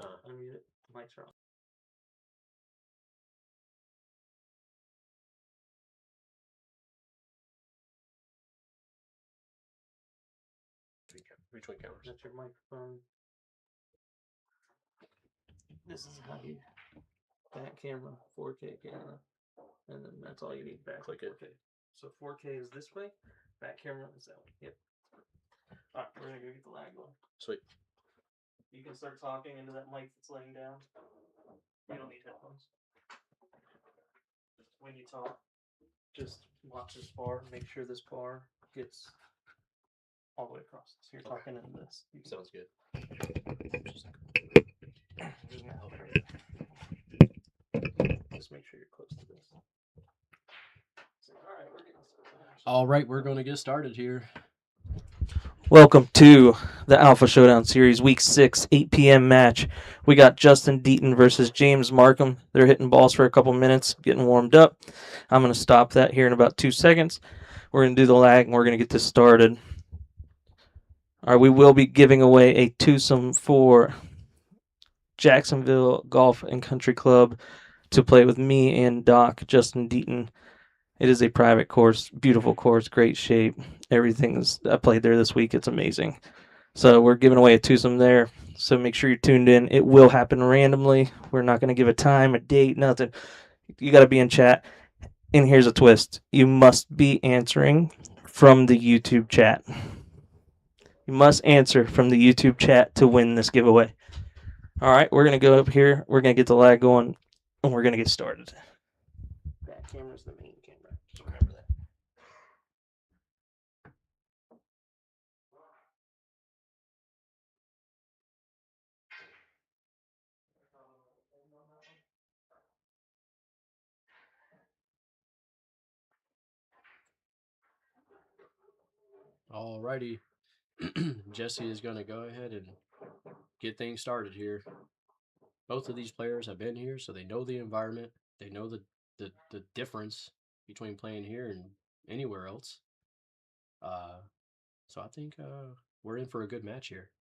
Unmute it. Mic's wrong. Between cameras. That's your microphone. This is how you back camera, 4K camera, and then that's all you need back. Click it. 4K. So 4K is this way, back camera is that way. Yep. All right, we're gonna go get the lag going. Sweet. You can start talking into that mic that's laying down. You don't need headphones. When you talk, just watch this bar. Make sure this bar gets all the way across. So you're talking into this. Sounds good. Just make sure you're close to this. So, all right, we're getting started. All right, we're going to get started here. Welcome to the Alpha Showdown Series, Week 6, 8 p.m. match. We got Justin Deaton versus James Marcum. They're hitting balls for a couple minutes, getting warmed up. I'm going to stop that here in about 2 seconds. We're going to do the lag, and we're going to get this started. All right, we will be giving away a twosome for Jacksonville Golf and Country Club to play with me and Doc, Justin Deaton. It is a private course, beautiful course, great shape. Everything's I played there this week. It's amazing. So we're giving away a twosome there. So make sure you're tuned in. It will happen randomly. We're not going to give a time, a date, nothing. You got to be in chat. And here's a twist. You must be answering from the YouTube chat. You must answer from the YouTube chat to win this giveaway. All right, we're going to go up here. We're going to get the lag going, and we're going to get started. Back camera's the main camera. Just remember that. All righty. Jesse is going to go ahead and get things started here. Both of these players have been here, so they know the environment. They know the difference between playing here and anywhere else. So I think we're in for a good match here.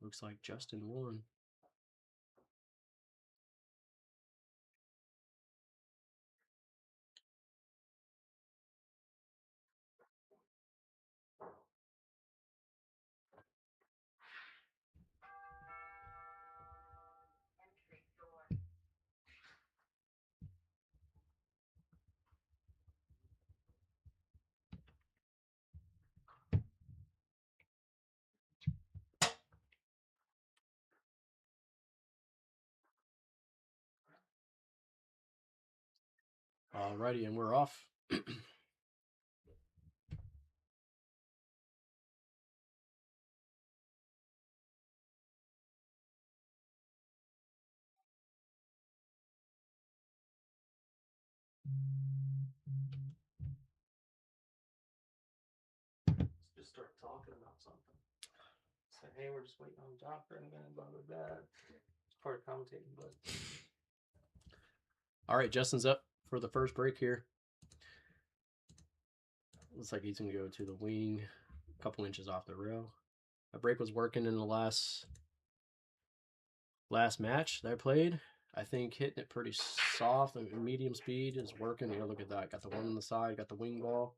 Looks like Justin won. All righty, and we're off. Just start talking about something. Say, hey, we're just waiting on Doctor and then blah, blah, blah. It's part of commentating, but. All right, Justin's up for the first break here. Looks like he's going to go to the wing, a couple inches off the rail. That break was working in the last match that I played. I think hitting it pretty soft and medium speed is working. You know, look at that. Got the one on the side, got the wing ball.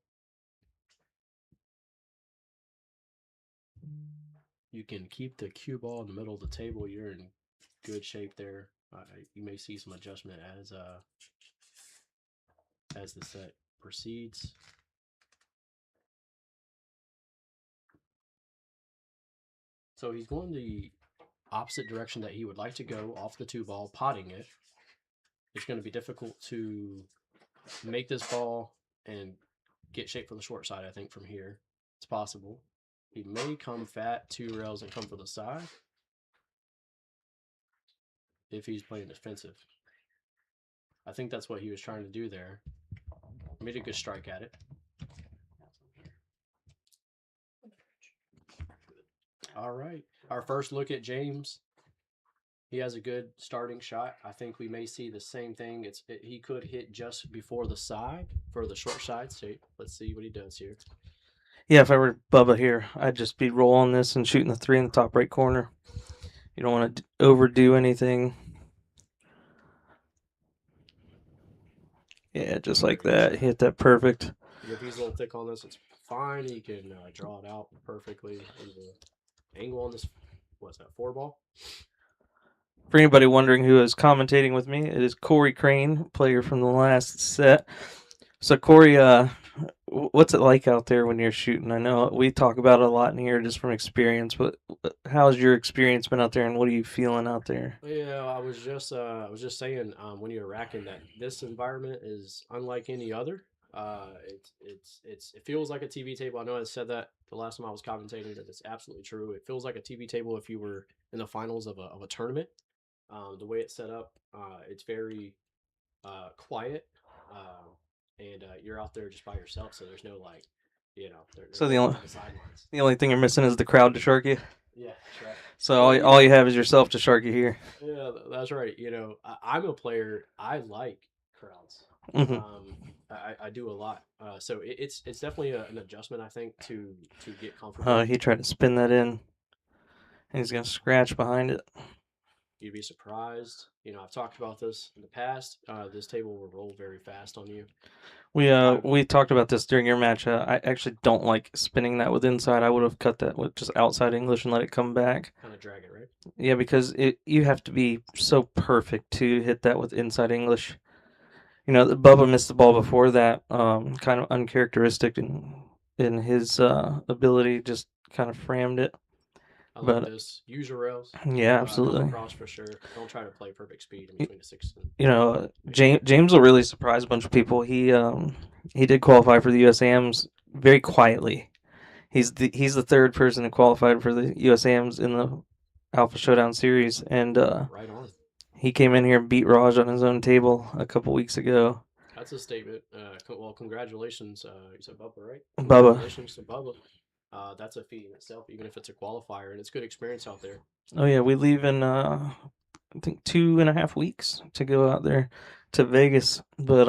You can keep the cue ball in the middle of the table. You're in good shape there. You may see some adjustment as the set proceeds. So he's going the opposite direction that he would like to go off the 2-ball, potting it. It's going to be difficult to make this ball and get shape for the short side, I think, from here. It's possible. He may come fat 2 rails and come for the side if he's playing defensive. I think that's what he was trying to do there. Made a good strike at it. All right. Our first look at James. He has a good starting shot. I think we may see the same thing. He could hit just before the side for the short side. So let's see what he does here. Yeah, if I were Bubba here, I'd just be rolling this and shooting the 3 in the top right corner. You don't want to overdo anything. Yeah, just like that. Hit that perfect. If he's a little thick on this, it's fine. He can draw it out perfectly in the angle on this. What's that, 4 ball? For anybody wondering who is commentating with me, it is Corey Crane, player from the last set. So, Corey, what's it like out there when you're shooting? I know we talk about it a lot in here just from experience, but how's your experience been out there, and what are you feeling out there? Yeah, I was just saying when you were racking that this environment is unlike any other. It feels like a TV table. I know I said that the last time I was commentating, that it's absolutely true. It feels like a TV table if you were in the finals of a tournament. The way it's set up, it's very quiet, and you're out there just by yourself. So there's no like, there's So nobody on the sidelines. the only thing you're missing is the crowd to shark you. Yeah, that's right. So Well, all you have is yourself to shark you here. yeah, that's right. I'm a player. I like crowds. Hmm. I do a lot. So it's definitely an adjustment, I think, to get comfortable. He tried to spin that in, and he's gonna scratch behind it. You'd be surprised. I've talked about this in the past. This table will roll very fast on you. We talked about this during your match. I actually don't like spinning that with inside. I would have cut that with just outside English and let it come back. Kind of drag it, right? Yeah, because you have to be so perfect to hit that with inside English. Bubba missed the ball before that. Kind of uncharacteristic in his ability, just kind of framed it. I like But this. Use your rails. yeah, Come absolutely. across for sure. Don't try to play perfect speed in between the six and James will really surprise a bunch of people. He did qualify for the USAMs very quietly. He's the third person who qualified for the USAMs in the Alpha Showdown series, and right on. he came in here and beat Raj on his own table a couple weeks ago. That's a statement. Well, congratulations. You said Bubba, right? Bubba. Congratulations to Bubba. That's a feat in itself, even if it's a qualifier, and it's good experience out there. Oh yeah, we leave in I think 2.5 weeks to go out there to Vegas. But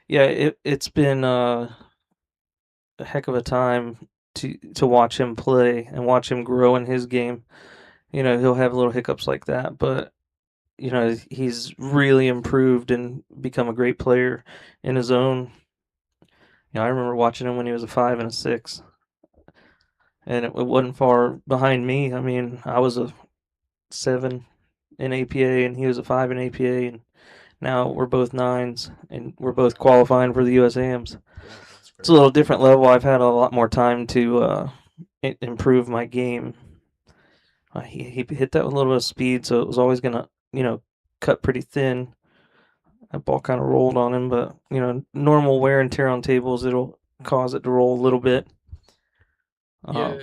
yeah, it's been a heck of a time to watch him play and watch him grow in his game. He'll have little hiccups like that, but he's really improved and become a great player in his own. I remember watching him when he was a 5 and a 6, and it wasn't far behind me. I mean, I was a 7 in APA, and he was a 5 in APA, and now we're both 9s, and we're both qualifying for the USAMs. Yeah, It's a little different level. I've had a lot more time to improve my game. He hit that with a little bit of speed, so it was always gonna cut pretty thin. That ball kind of rolled on him, but normal wear and tear on tables, it'll cause it to roll a little bit. Yeah,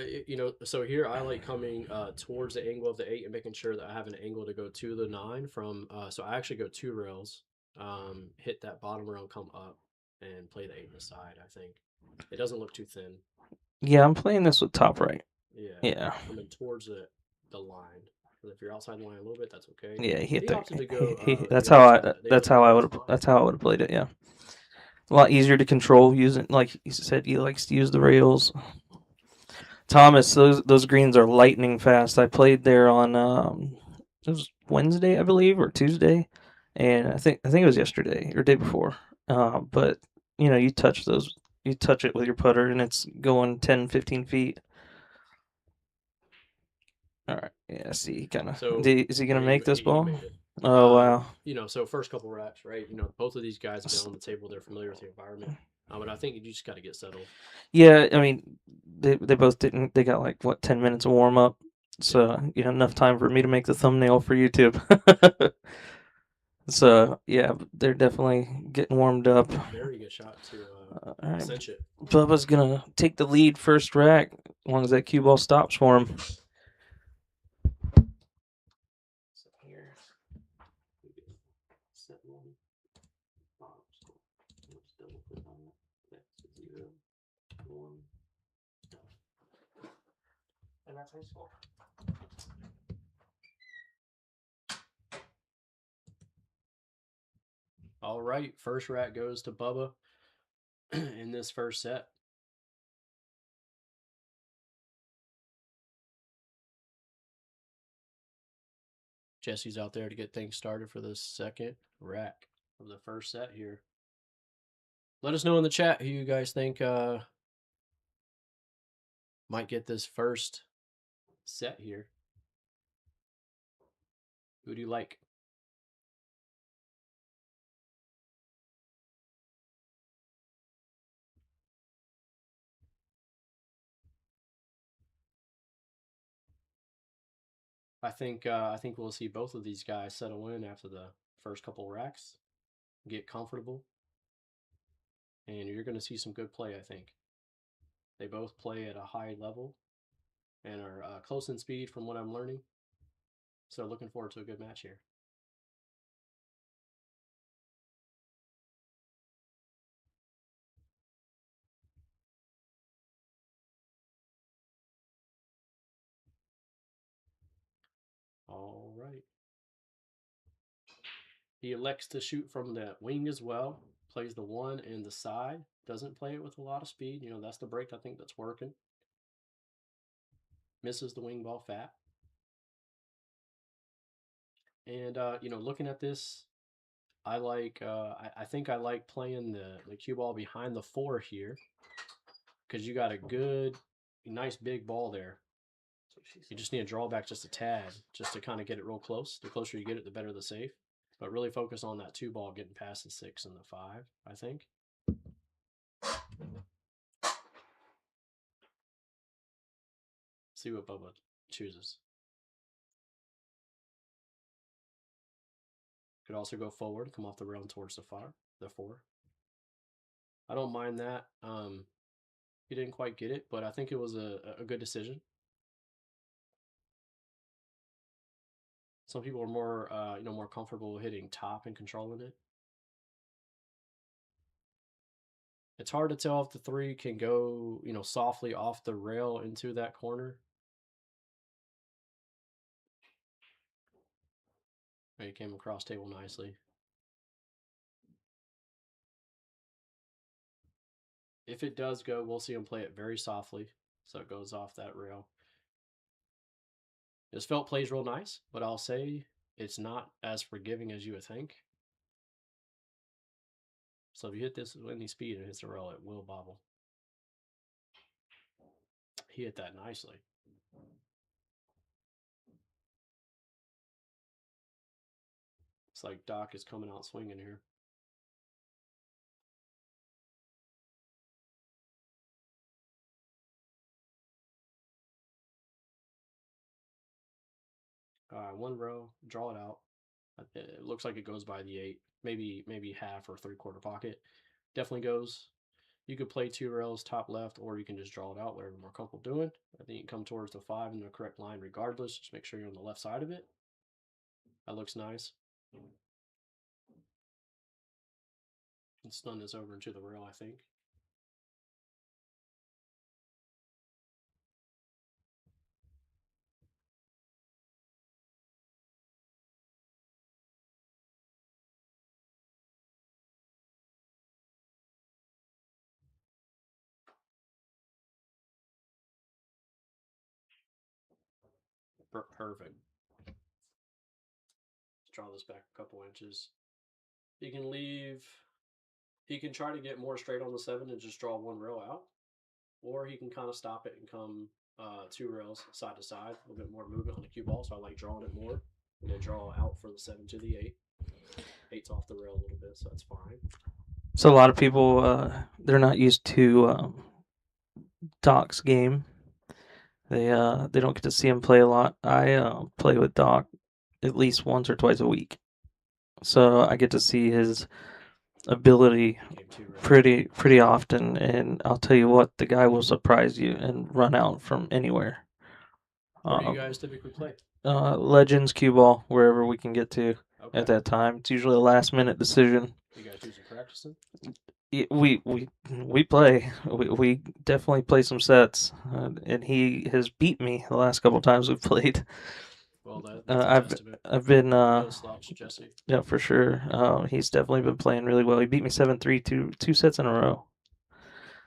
so here I like coming towards the angle of the 8 and making sure that I have an angle to go to the 9 from. So I actually go 2 rails, hit that bottom rail, come up, and play the 8 in the side. I think it doesn't look too thin. Yeah, I'm playing this with top right. Yeah, Yeah. coming towards the line. If you're outside the line a little bit, that's okay. Yeah, he hit that. opted to go. That's the how other I. side. That's how I would. That's how I would have played it. Yeah, a lot easier to control using. Like he said, he likes to use the rails. Thomas, those greens are lightning fast. I played there on it was Wednesday, I believe, or Tuesday, and I think it was yesterday or day before. But you touch those, you touch it with your putter, and it's going 10, 15 feet. All right, yeah. See, kind of. So Is he gonna make this he ball? made it. Oh wow. So first couple racks, right? Both of these guys have been on the table. They're familiar with the environment. But I think you just got to get settled. Yeah, I mean, they both didn't. They got like what 10 minutes of warm up, so enough time for me to make the thumbnail for YouTube. So yeah, they're definitely getting warmed up. Very good shot to All right, cinch it. Bubba's gonna take the lead first rack as long as that cue ball stops for him. So here, we get set one, bottom score. Let's double click on it. That's 0, 1, done. And that's how you score. All right, first rack goes to Bubba in this first set. Jesse's out there to get things started for the second rack of the first set here. Let us know in the chat who you guys think might get this first set here. Who do you like? I think we'll see both of these guys settle in after the first couple racks, get comfortable, and you're going to see some good play. I think they both play at a high level and are close in speed from what I'm learning. So looking forward to a good match here. All right. He elects to shoot from the wing as well. Plays the one and the side. Doesn't play it with a lot of speed. You know, that's the break I think that's working. Misses the wing ball fat. And you know, looking at this, I like. I think I like playing the cue ball behind the 4 here, because you got a good, nice big ball there. You just need to draw back just a tad, just to kind of get it real close. The closer you get it, the better the safe. But really focus on that 2 ball getting past the 6 and the 5, I think. See what Bubba chooses. Could also go forward, come off the rail and towards the 4. I don't mind that. He didn't quite get it, but I think it was a good decision. Some people are more, more comfortable hitting top and controlling it. It's hard to tell if the 3 can go, softly off the rail into that corner. He came across table nicely. If it does go, we'll see him play it very softly, so it goes off that rail. This felt plays real nice, but I'll say it's not as forgiving as you would think. So if you hit this with any speed and hits the rail, it will bobble. He hit that nicely. It's like Doc is coming out swinging here. One row, draw it out. It looks like it goes by the 8, maybe half or 3/4 pocket. Definitely goes. You could play 2 rails top left, or you can just draw it out, whatever you're more comfortable doing. I think you can come towards the 5 in the correct line regardless. Just make sure you're on the left side of it. That looks nice. And stun this over into the rail, I think. Perfect. Let's draw this back a couple inches. He can leave. He can try to get more straight on the 7 and just draw 1 rail out, or he can kind of stop it and come 2 rails side to side, a little bit more movement on the cue ball. So I like drawing it more, and then draw out for the 7 to the 8. 8's off the rail a little bit, so that's fine. So a lot of people, they're not used to Doc's game. They don't get to see him play a lot. I play with Doc at least once or twice a week, so I get to see his ability pretty often. And I'll tell you what, the guy will surprise you and run out from anywhere. Where do you guys typically play? Legends, cue ball, wherever we can get to at that time. It's usually a last minute decision. You guys do some practicing? We play. We definitely play some sets, and he has beat me the last couple times we've played. Well, that's a testament. I've been No slouch, Jesse. yeah, for sure. He's definitely been playing really well. He beat me 7-3 two sets in a row.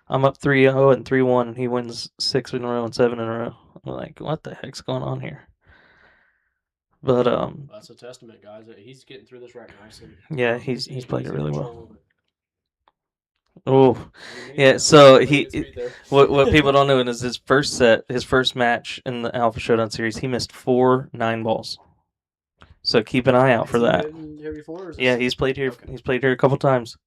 I'm up 3-0 and 3-1, and he wins 6 in a row and 7 in a row. I'm like, what the heck's going on here? But That's a testament, guys. He's getting through this rack nicely. yeah, He, he's playing he's it in really control well. of it. Oh, yeah. Maybe So lightning speed there. what people don't know is his first set, his first match in the Alpha Showdown series, he missed 4 9 balls. So keep an eye out Has for he that. been here before? Or is Yeah, this... he's played here. Okay. He's played here a couple times.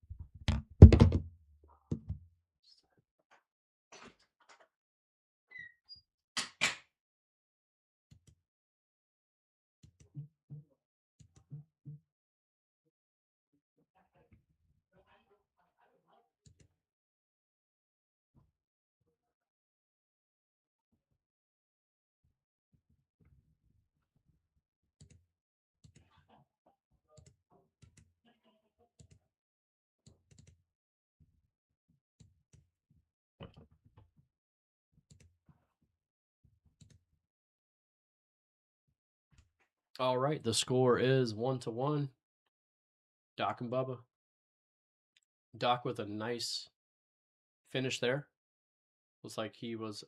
All right. The score is 1-1. Doc and Bubba. Doc with a nice finish there. Looks like he was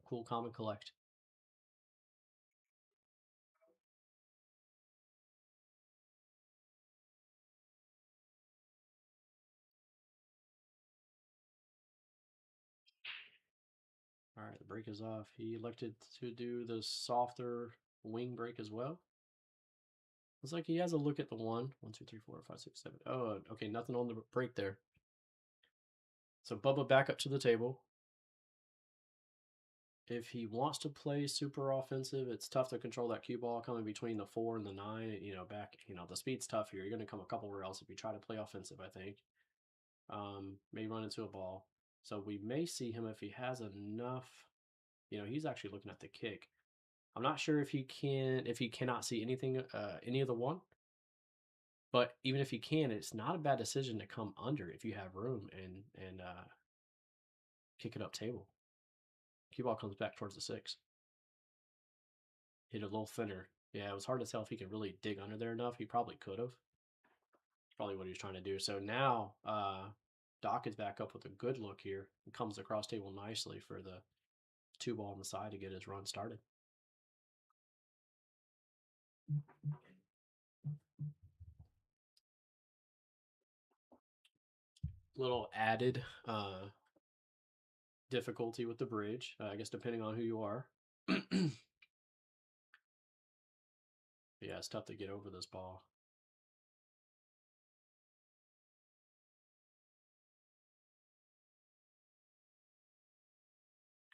cool, calm, and collect. All right, the break is off. He elected to do the softer wing break as well. Looks like he has a look at the one. 1, 2, 3, 4, 5, 6, 7. Oh, okay, nothing on the break there. So Bubba back up to the table. If he wants to play super offensive, it's tough to control that cue ball coming between the 4 and the 9. The speed's tough here. You're going to come a couple rails if you try to play offensive, I think. May run into a ball. So we may see him if he has enough. He's actually looking at the kick. I'm not sure if he cannot see anything, any of the one. But even if he can, it's not a bad decision to come under if you have room and kick it up table. Cue ball comes back towards the 6. Hit a little thinner. Yeah, it was hard to tell if he could really dig under there enough. He probably could have. Probably what he was trying to do. So now Doc is back up with a good look here and comes across table nicely for the 2 ball on the side to get his run started. Little added difficulty with the bridge, I guess, depending on who you are. Yeah, it's tough to get over this ball.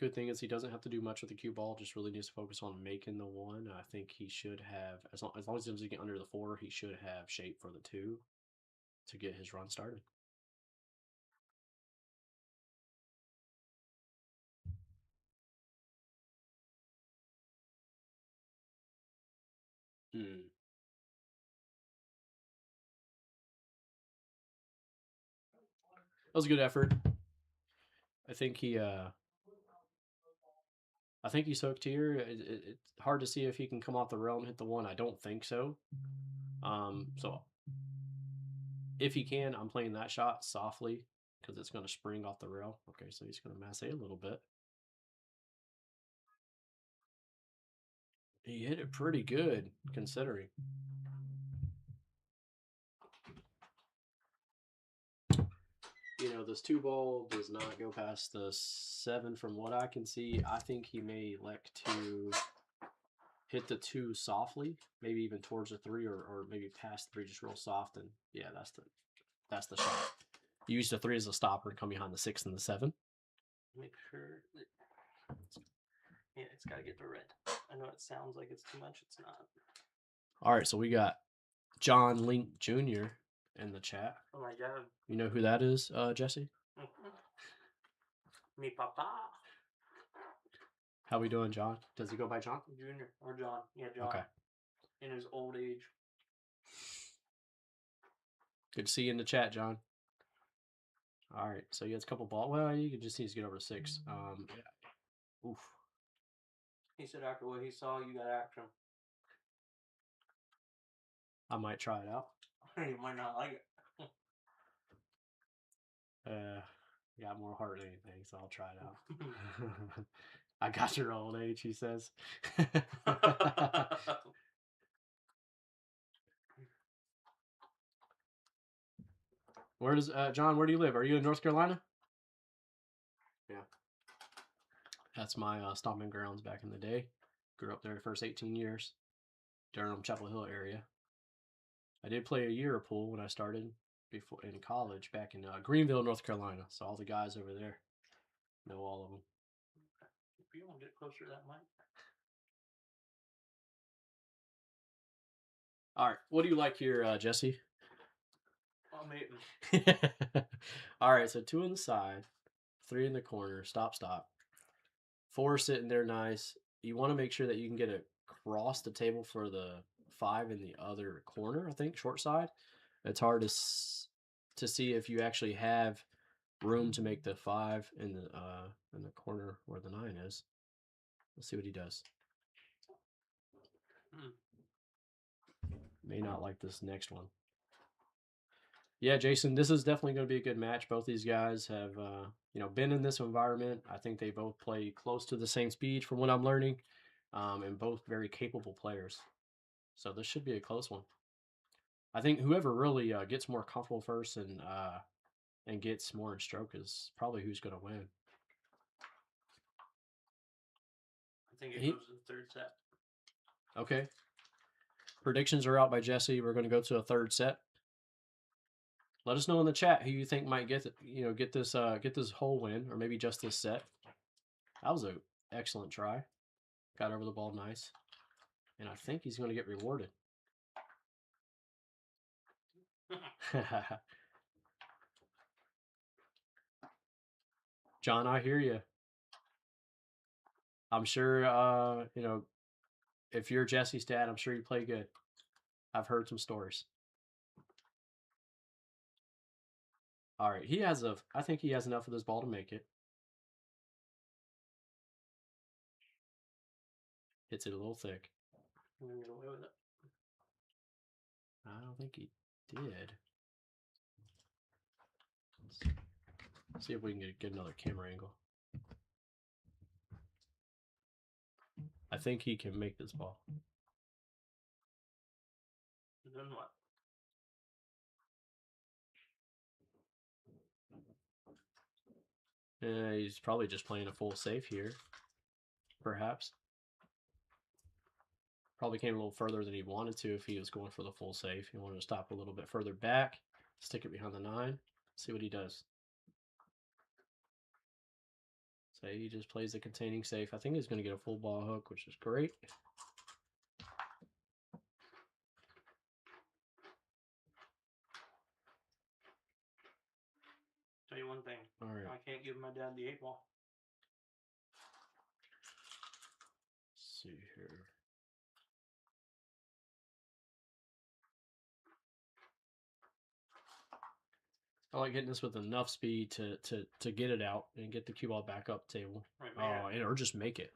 Good thing is he doesn't have to do much with the cue ball, just really needs to focus on making the 1. I think he should have, as long as he doesn't get under the 4, he should have shape for the 2 to get his run started. That was a good effort. I think he's hooked here. It's hard to see if he can come off the rail and hit the 1. I don't think so. So if he can, I'm playing that shot softly because it's going to spring off the rail. Okay, so he's going to masse a little bit. He hit it pretty good considering. This 2 ball does not go past the 7 from what I can see. I think he may elect to hit the 2 softly, maybe even towards the 3 or maybe past 3 just real soft. And yeah, that's the shot. Use the 3 as a stopper and come behind the 6 and the 7. Make sure that it's got to get the red. I know it sounds like it's too much. It's not. All right, so we got John Link Jr. in the chat. Oh my god. You know who that is, Jesse? Me papa. How we doing, John? Does he go by John? Junior or John. Yeah, John. Okay. In his old age. Good to see you in the chat, John. All right, so he has a couple ball. Well, you can just need to get over 6. Yeah. Oof. He said after what he saw, you got action. I might try it out. You might not like it. Got more heart than anything, so I'll try it out. I got your old age, he says. Where does John? Where do you live? Are you in North Carolina? Yeah, that's my stomping grounds back in the day. Grew up there the first 18 years, Durham, Chapel Hill area. I did play a year of pool when I started before in college back in Greenville, North Carolina. So all the guys over there know all of them. If you want to get closer to that mic. All right, what do you like here, Jesse? I'm eating. All right, so 2 on the side, 3 in the corner, stop, 4 sitting there nice. You want to make sure that you can get across the table for the 5 in the other corner, I think, short side. It's hard to see if you actually have room to make the 5 in the corner where the 9 is. Let's see what he does. May not like this next one. Yeah, Jason, this is definitely going to be a good match. Both these guys have, been in this environment. I think they both play close to the same speed from what I'm learning, and both very capable players. So this should be a close one. I think whoever really gets more comfortable first and gets more in stroke is probably who's going to win. I think it goes to the third set. Okay. Predictions are out by Jesse. We're going to go to a third set. Let us know in the chat who you think might get this whole win, or maybe just this set. That was an excellent try. Got over the ball nice, and I think he's going to get rewarded. John, I hear you. I'm sure if you're Jesse's dad, I'm sure you play good. I've heard some stories. All right, I think he has enough of this ball to make it. Hits it a little thick. I'm gonna get away with it. I don't think he did. Let's see if we can get another camera angle. I think he can make this ball. Then what? He's probably just playing a full safe here. Perhaps. Probably came a little further than he wanted to if he was going for the full safe. He wanted to stop a little bit further back, stick it behind the 9, see what he does. So he just plays the containing safe. I think he's going to get a full ball hook, which is great. Tell you one thing. All right. I can't give my dad the 8 ball. Let's see here. I like hitting this with enough speed to get it out and get the cue ball back up table. Right, or just make it.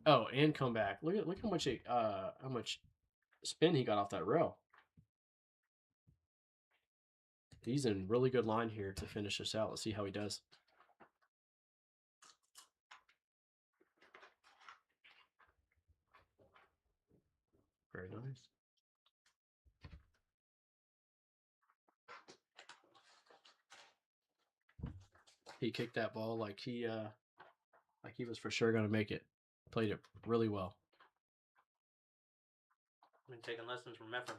Oh, and come back. Look how much spin he got off that rail. He's in really good line here to finish this out. Let's see how he does. Very nice. He kicked that ball like he was for sure going to make it. Played it really well. I've been taking lessons from Ephraim.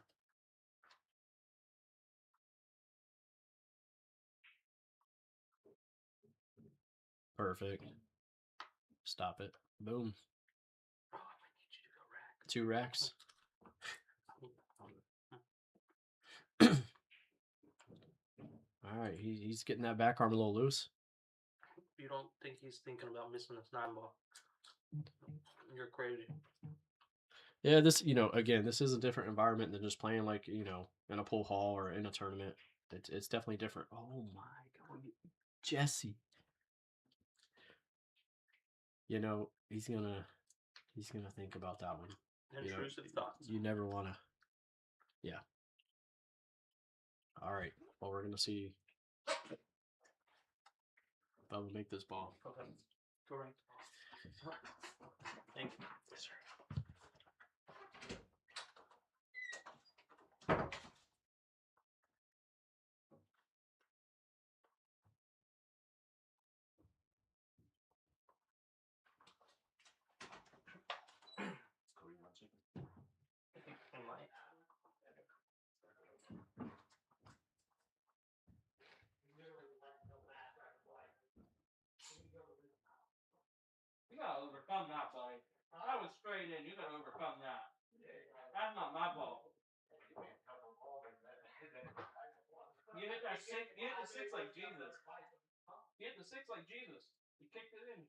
Perfect. Stop it. Boom. Oh, I might need you to go rack. 2 racks. All right, he's getting that back arm a little loose. You don't think he's thinking about missing this 9 ball? You're crazy. Yeah, again, this is a different environment than just playing like, in a pool hall or in a tournament. It's definitely different. Oh my God, Jesse. He's gonna think about that one. Intrusive thoughts. You never wanna Yeah. All right. Well, we're gonna see. Bubba make this ball. Okay. Correct. Thank you. Yes, sir. I might. You gotta overcome that, buddy. I was straight in. You gotta overcome that. That's not my ball. You hit that six. You hit the six like Jesus. You hit the six like Jesus. You kicked it in.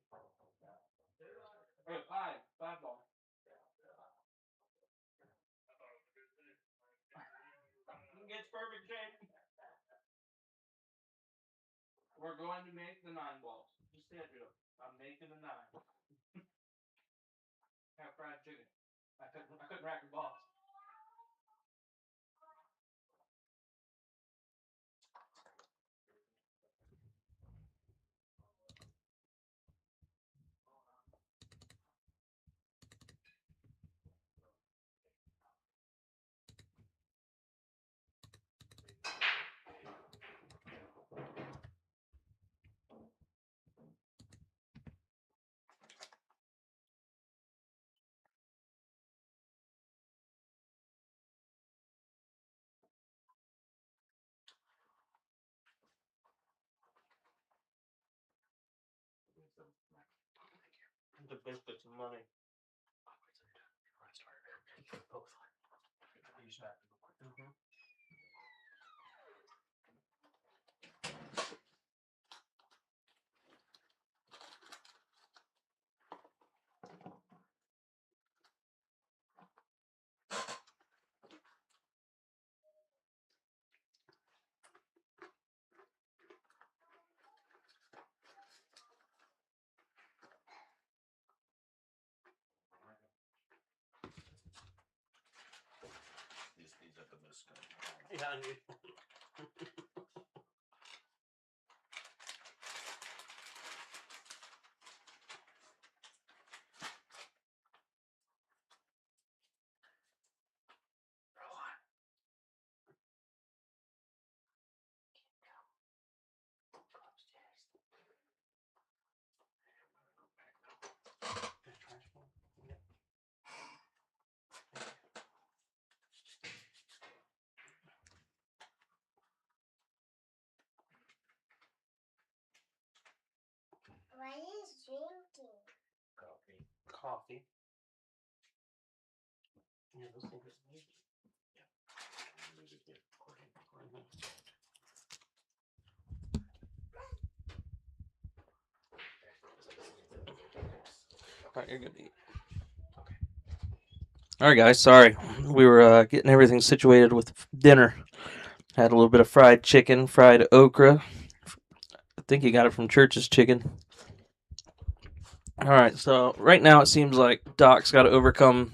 Or five. Five ball. Gets perfect shape. We're going to make the 9 balls. Just stand it. I'm making the 9. Have fried chicken. I couldn't rack the balls. The biscuits and money. Mm-hmm. Yeah, I knew. What is drinking? Coffee. Yeah, those things are amazing. All right, you're good to eat. Okay. All right, guys. Sorry, we were getting everything situated with dinner. Had a little bit of fried chicken, fried okra. I think you got it from Church's Chicken. All right, so right now it seems like Doc's got to overcome,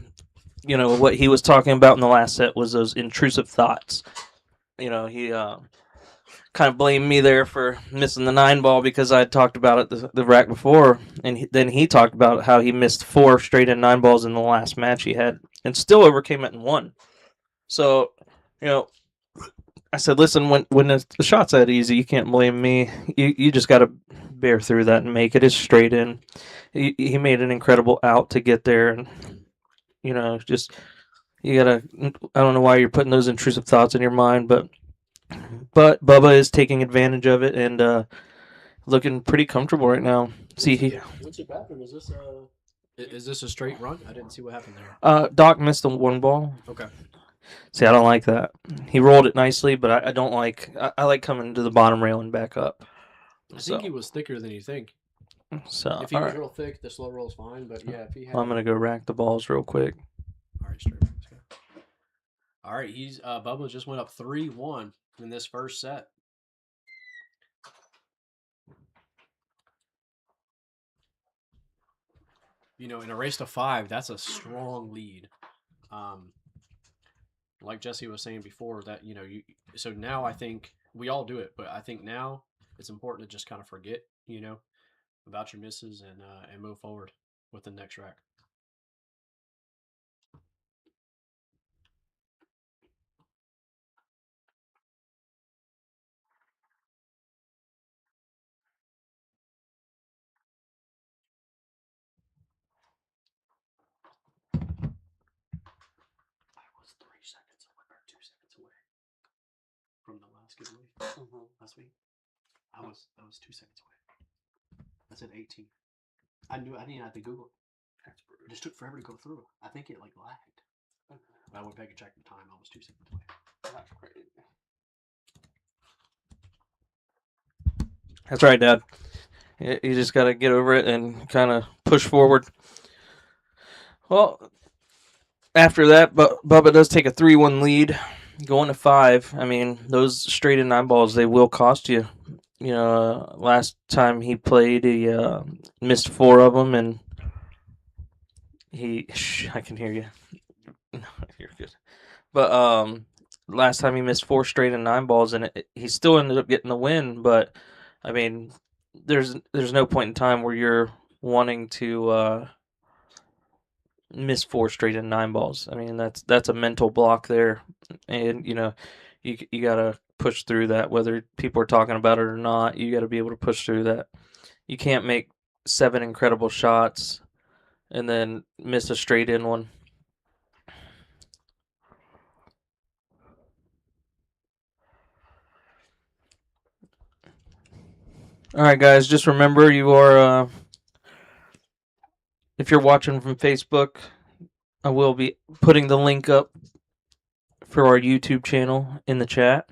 what he was talking about in the last set was those intrusive thoughts. He kind of blamed me there for missing the 9 ball because I had talked about it the rack before, and then he talked about how he missed 4 straight in 9 balls in the last match he had, and still overcame it and won. So, you know, I said, listen, when the shot's that easy, you can't blame me. You just got to bear through that and make it. It's straight in. He made an incredible out to get there, and just you gotta. I don't know why you're putting those intrusive thoughts in your mind, but Bubba is taking advantage of it and looking pretty comfortable right now. What's your bathroom? Is this a straight run? I didn't see what happened there. Doc missed the 1 ball. Okay. See, I don't like that. He rolled it nicely, but I don't like. I like coming to the bottom rail and back up. I think he was thicker than you think. So If he was real thick, the slow roll's fine. But yeah, if he had, I'm gonna go rack the balls real quick. all right, straight. All right, he's Bubba just went up 3-1 in this first set. In a race to 5, that's a strong lead. like Jesse was saying before, that so now I think we all do it, but I think now it's important to just kind of forget, about your misses and move forward with the next rack. I was 3 seconds away, or 2 seconds away from the last giveaway last week. I was 2 seconds away. I said 18. I didn't have to Google it. It just took forever to go through. I think it lagged. But I went back and checked the time. I was 2 seconds away. That's crazy. That's right, Dad. You just got to get over it and kind of push forward. Well, after that, Bubba does take a 3-1 lead, going to 5. I mean, those straight in 9 balls, they will cost you. Last time he played, he missed 4 of them, and I can hear you. No, you're good. But last time he missed 4 straight in 9 balls, and he still ended up getting the win. But I mean, there's no point in time where you're wanting to miss 4 straight in 9 balls. I mean, that's a mental block there, and you gotta push through that, whether people are talking about it or not. You got to be able to push through that. You can't make 7 incredible shots and then miss a straight in one. All right, guys, just remember you are, if you're watching from Facebook, I will be putting the link up for our YouTube channel in the chat.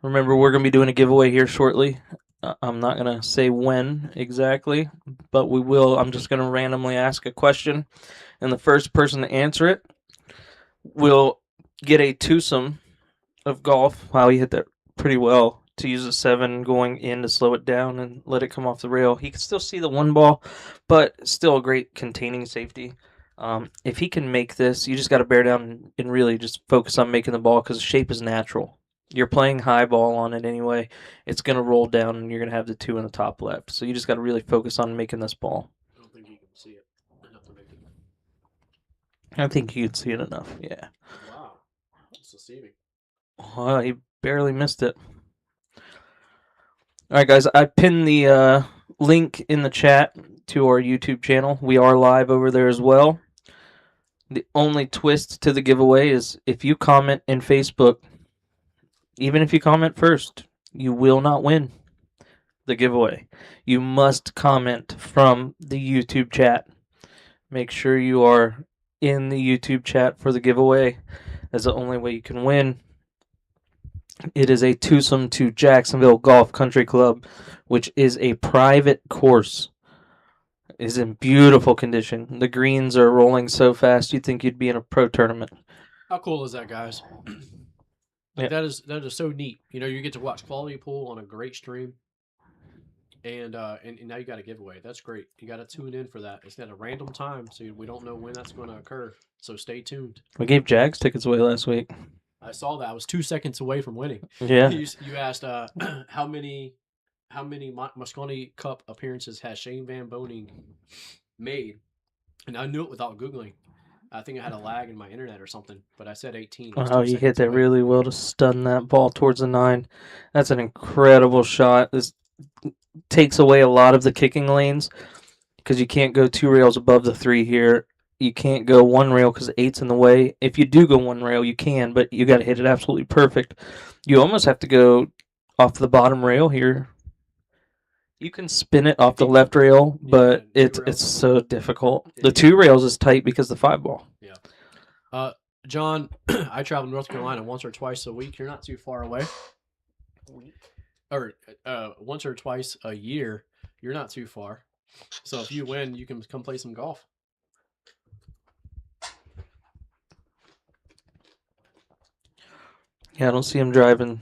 Remember, we're going to be doing a giveaway here shortly. I'm not going to say when exactly, but we will. I'm just going to randomly ask a question, and the first person to answer it will get a twosome of golf. Wow, he hit that pretty well, to use a 7 going in to slow it down and let it come off the rail. He can still see the 1 ball, but still a great containing safety. If he can make this, you just got to bear down and really just focus on making the ball, because the shape is natural. You're playing high ball on it anyway. It's going to roll down, and you're going to have the 2 in the top left. So you just got to really focus on making this ball. I don't think you can see it enough to make it. I think you can see it enough, yeah. Wow. It's deceiving. Well, he barely missed it. All right, guys, I pinned the link in the chat to our YouTube channel. We are live over there as well. The only twist to the giveaway is if you comment in Facebook, even if you comment first, you will not win the giveaway. You must comment from the YouTube chat. Make sure you are in the YouTube chat for the giveaway. That's the only way you can win. It is a twosome to Jacksonville Golf Country Club, which is a private course. It is in beautiful condition. The greens are rolling so fast you'd think you'd be in a pro tournament. How cool is that, guys? Yeah. That is so neat. You get to watch quality pool on a great stream, and now you got a giveaway. That's great. You got to tune in for that. It's at a random time, so we don't know when that's going to occur. So stay tuned. We gave Jags tickets away last week. I saw that. I was 2 seconds away from winning. Yeah. You asked how many Moscone Cup appearances has Shane Van Boning made, and I knew it without Googling. I think I had a lag in my internet or something, but I said 18. Wow, you hit that really well to stun that ball towards the 9. That's an incredible shot. This takes away a lot of the kicking lanes, because you can't go 2 rails above the 3 here. You can't go 1 rail because the 8's in the way. If you do go 1 rail, you can, but you got to hit it absolutely perfect. You almost have to go off the bottom rail here. You can spin it off the left rail, but it's so difficult. The 2 rails is tight because the 5 ball. Yeah. John, I travel to North Carolina once or twice a week. You're not too far away. Or once or twice a year. You're not too far. So if you win, you can come play some golf. Yeah, I don't see him driving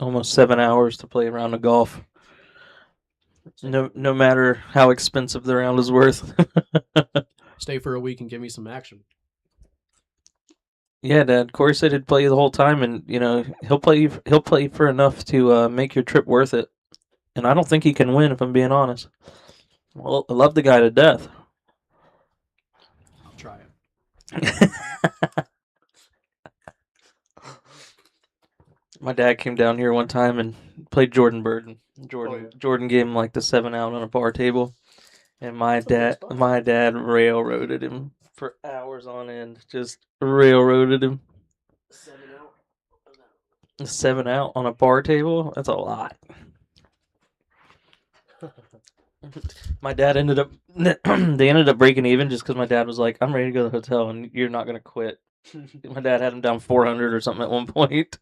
almost 7 hours to play a round of golf. No matter how expensive the round is worth. Stay for a week and give me some action. Yeah, Dad. Corey said he'd play you the whole time, and he'll play you. He'll play you for enough to make your trip worth it. And I don't think he can win, if I'm being honest. Well, I love the guy to death. I'll try it. My dad came down here one time and played Jordan Bird. And Jordan gave him like the 7-out on a bar table, and my dad railroaded him for hours on end. Just railroaded him. 7-out. 7-out on a bar table? That's a lot. My dad ended up. They ended up breaking even just because my dad was like, "I'm ready to go to the hotel, and you're not gonna quit." My dad had him down 400 or something at one point.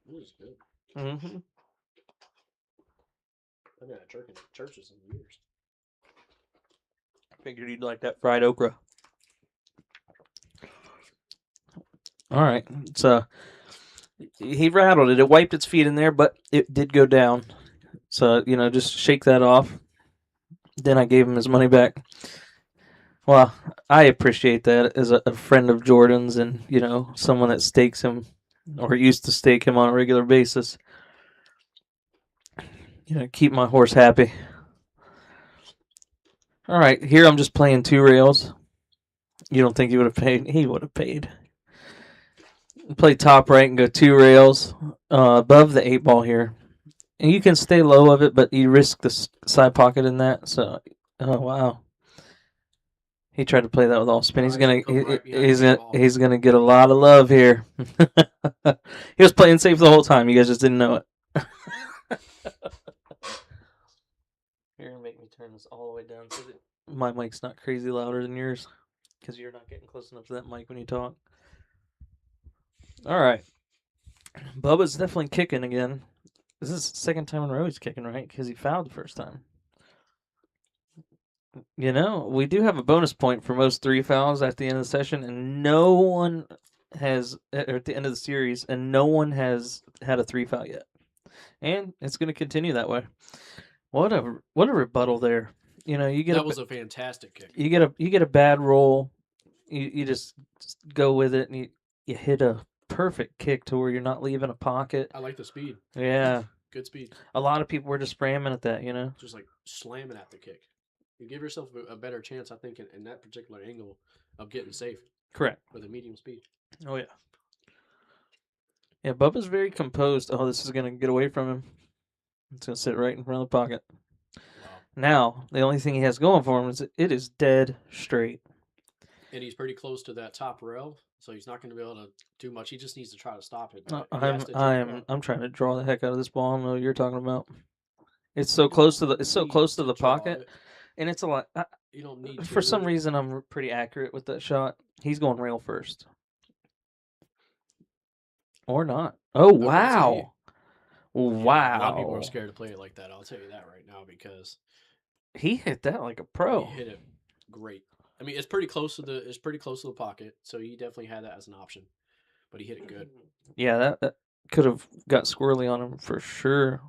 It was good. Mm-hmm. I've had churches in years. Figured you'd like that fried okra. All right, so he rattled it. It wiped its feet in there, but it did go down. So just shake that off. Then I gave him his money back. Well, I appreciate that as a friend of Jordan's, and someone that stakes him or used to stake him on a regular basis. Keep my horse happy. All right, here I'm just playing 2 rails. You don't think he would have paid? He would have paid. Play top right and go 2 rails above the 8 ball here. And you can stay low of it, but you risk the side pocket in that. So, oh wow. He tried to play that with all spin. He's gonna get a lot of love here. He was playing safe the whole time. You guys just didn't know it. You're gonna make me turn this all the way down so that my mic's not crazy louder than yours, because you're not getting close enough to that mic when you talk. All right, Bubba's definitely kicking again. This is the second time in a row he's kicking, right? Because he fouled the first time. We do have a bonus point for most 3 fouls at the end of the session, and no one has, or at the end of the series, and no one has had a 3 foul yet. And it's going to continue that way. What a rebuttal there. You get that was a fantastic kick. You get a bad roll, you just go with it, and you hit a perfect kick to where you're not leaving a pocket. I like the speed. Yeah, good speed. A lot of people were just spramming at that, just like slamming at the kick. You give yourself a better chance, I think, in that particular angle of getting safe. Correct. With a medium speed. Oh yeah. Yeah, Bubba's very composed. Oh, this is gonna get away from him. It's gonna sit right in front of the pocket. Wow. Now, the only thing he has going for him is it is dead straight. And he's pretty close to that top rail, so he's not going to be able to do much. He just needs to try to stop it. I'm trying to draw the heck out of this ball. I don't know what you're talking about. It's so close to the pocket, and it's a lot. You don't need to. For some reason, I'm pretty accurate with that shot. He's going rail first, or not. Oh wow! Wow! A lot of people are scared to play it like that. I'll tell you that right now, because he hit that like a pro. He hit it great. I mean, it's pretty close to the pocket, so he definitely had that as an option, but he hit it good. Yeah, that could have got squirrely on him for sure.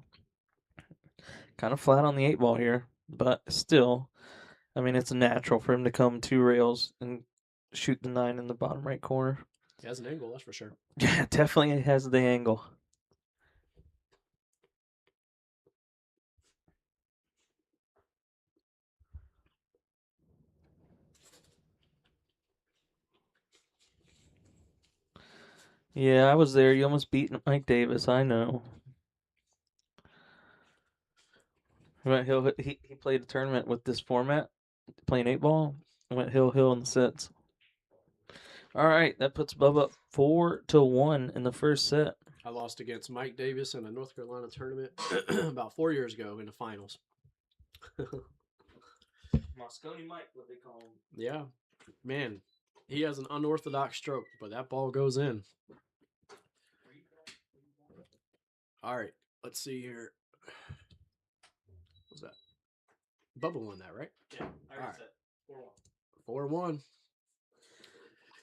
Kind of flat on the 8 ball here, but still, I mean, it's natural for him to come 2 rails and shoot the 9 in the bottom right corner. He has an angle, that's for sure. Yeah, definitely has the angle. Yeah, I was there. You almost beat Mike Davis. I know. He played a tournament with this format, playing 8 ball. Went hill in the sets. All right, that puts Bubba up 4-1 in the first set. I lost against Mike Davis in a North Carolina tournament about 4 years ago in the finals. Moscone Mike, what they call him. Yeah, man, he has an unorthodox stroke, but that ball goes in. All right, let's see here. What's that? Bubba won that, right? Yeah, I already said 4-1. 4-1.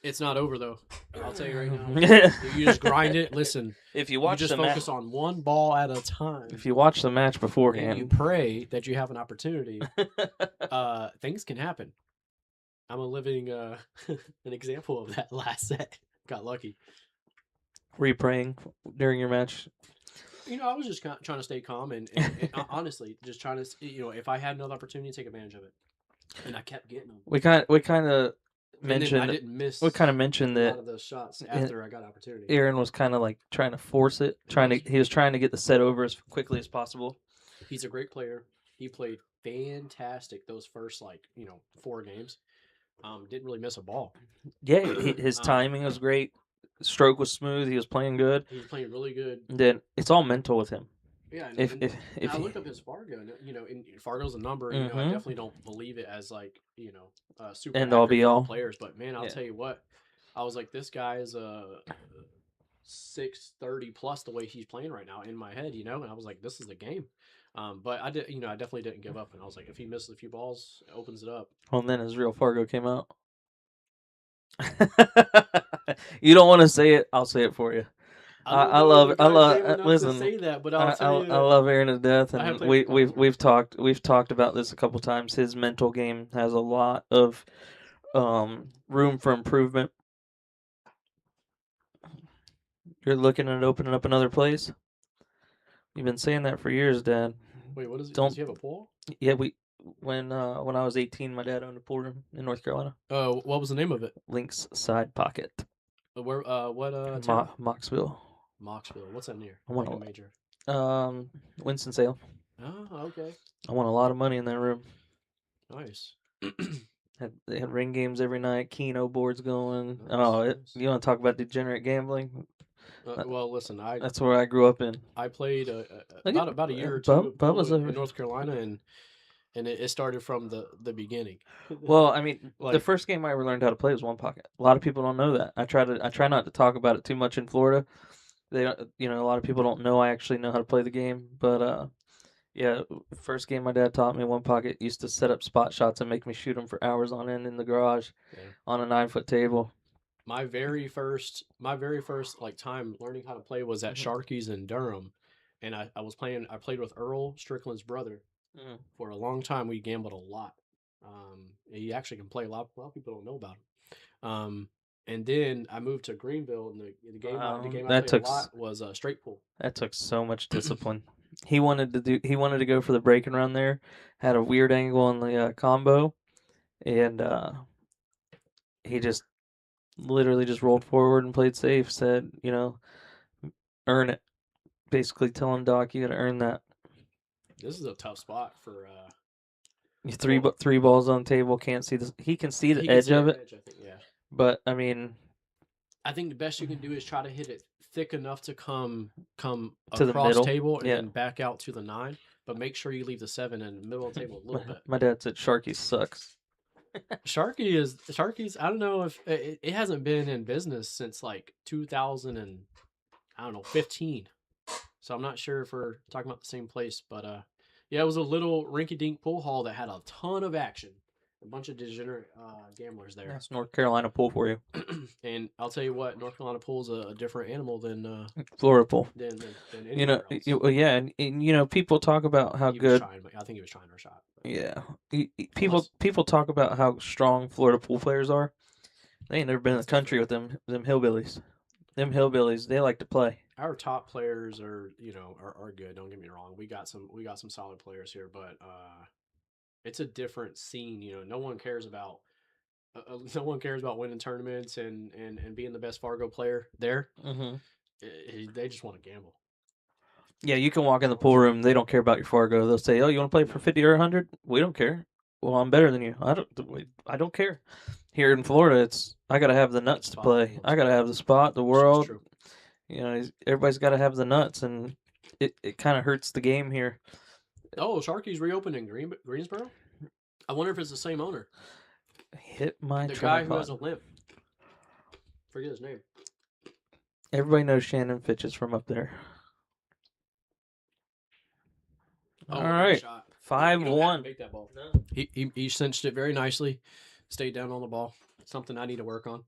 It's not over, though. I'll tell you right now. You just grind it. Listen, if you watch, you just focus on one ball at a time. If you watch the match beforehand, and you pray that you have an opportunity. Things can happen. I'm a living an example of that last set. Got lucky. Were you praying during your match? I was just trying to stay calm and honestly, just trying to, if I had another opportunity, take advantage of it. And I kept getting them. We kind of And then I mentioned didn't miss we kind of mentioned a lot that of those shots after I got opportunity. Aaron was kind of like trying to force it, he was trying to get the set over as quickly as possible. He's a great player. He played fantastic those first 4 games. Didn't really miss a ball. Yeah, his timing was great. Stroke was smooth. He was playing good. He was playing really good. Then it's all mental with him. Yeah, If I looked up his Fargo, and Fargo's a number. Mm-hmm. I definitely don't believe it as super end all be all players. But man, I'll tell you what, I was like, this guy is a 630 plus the way he's playing right now in my head, and I was like, this is the game. But I did, I definitely didn't give up, and I was like, if he misses a few balls, it opens it up. Well, and then his real Fargo came out. You don't want to say it, I'll say it for you. I love listen, say that, but I love Aaron to death, and we've talked about this a couple times. His mental game has a lot of room for improvement. You're looking at opening up another place. You've been saying that for years, Dad. Wait, what is it? Does he have a pool? Yeah, when I was 18, my dad owned a pool room in North Carolina. What was the name of it? Link's Side Pocket. Where? What? Moxville. Moxville. What's that near? I won a major. Winston-Salem. Oh, okay. I won a lot of money in that room. Nice. They had ring games every night. Keno boards going. Nice. You want to talk about degenerate gambling? Well, listen, that's where I grew up in. I played about a year or two in North Carolina, and it started from the beginning. Well, I mean, the first game I ever learned how to play was one pocket. A lot of people don't know that. I try not to talk about it too much in Florida. They, a lot of people don't know I actually know how to play the game. But yeah, first game my dad taught me, one pocket. Used to set up spot shots and make me shoot them for hours on end in the garage, on a 9-foot table. My very first time learning how to play was at Sharky's in Durham, and I played with Earl Strickland's brother. For a long time. We gambled a lot. He actually can play a lot of people don't know about him. And then I moved to Greenville, and the game I played a lot was straight pool. That took so much discipline. He wanted to go for the breaking run there, had a weird angle on the combo, and he just literally just rolled forward and played safe. Said, earn it. Basically telling Doc, you got to earn that. This is a tough spot for three balls on the table. Can't see this. He can see the edge of it. I think, yeah. But I mean, I think the best you can do is try to hit it thick enough to come to across the table and then back out to the 9. But make sure you leave the 7 in the middle of the table a little bit. My dad said Sharky sucks. Sharky's. I don't know if it hasn't been in business since like 2015. So I'm not sure if we're talking about the same place, but yeah, it was a little rinky-dink pool hall that had a ton of action. A bunch of degenerate gamblers there. That's North Carolina pool for you. And I'll tell you what, North Carolina pool's a different animal than Florida pool. Than anywhere else. Yeah, and people talk about how good. I think he was trying to shot. Yeah, people talk about how strong Florida pool players are. They ain't never been in the country with them hillbillies. Them hillbillies, they like to play. Our top players are good. Don't get me wrong. We got some solid players here, but it's a different scene. No one cares about winning tournaments and being the best Fargo player there. Mm-hmm. They just want to gamble. Yeah, you can walk in the pool room. They don't care about your Fargo. They'll say, "Oh, you want to play for 50 or 100?" We don't care. Well, I'm better than you. I don't care. Here in Florida, I gotta have the nuts to play. I gotta have the spot, the world. Everybody's got to have the nuts, and it kind of hurts the game here. Oh, Sharky's reopened in Greensboro? I wonder if it's the same owner. Hit my the guy who has a limp. Forget his name. Everybody knows Shannon Fitch is from up there. All right, 5-1. Make that ball. No. He cinched it very nicely. Stayed down on the ball. Something I need to work on.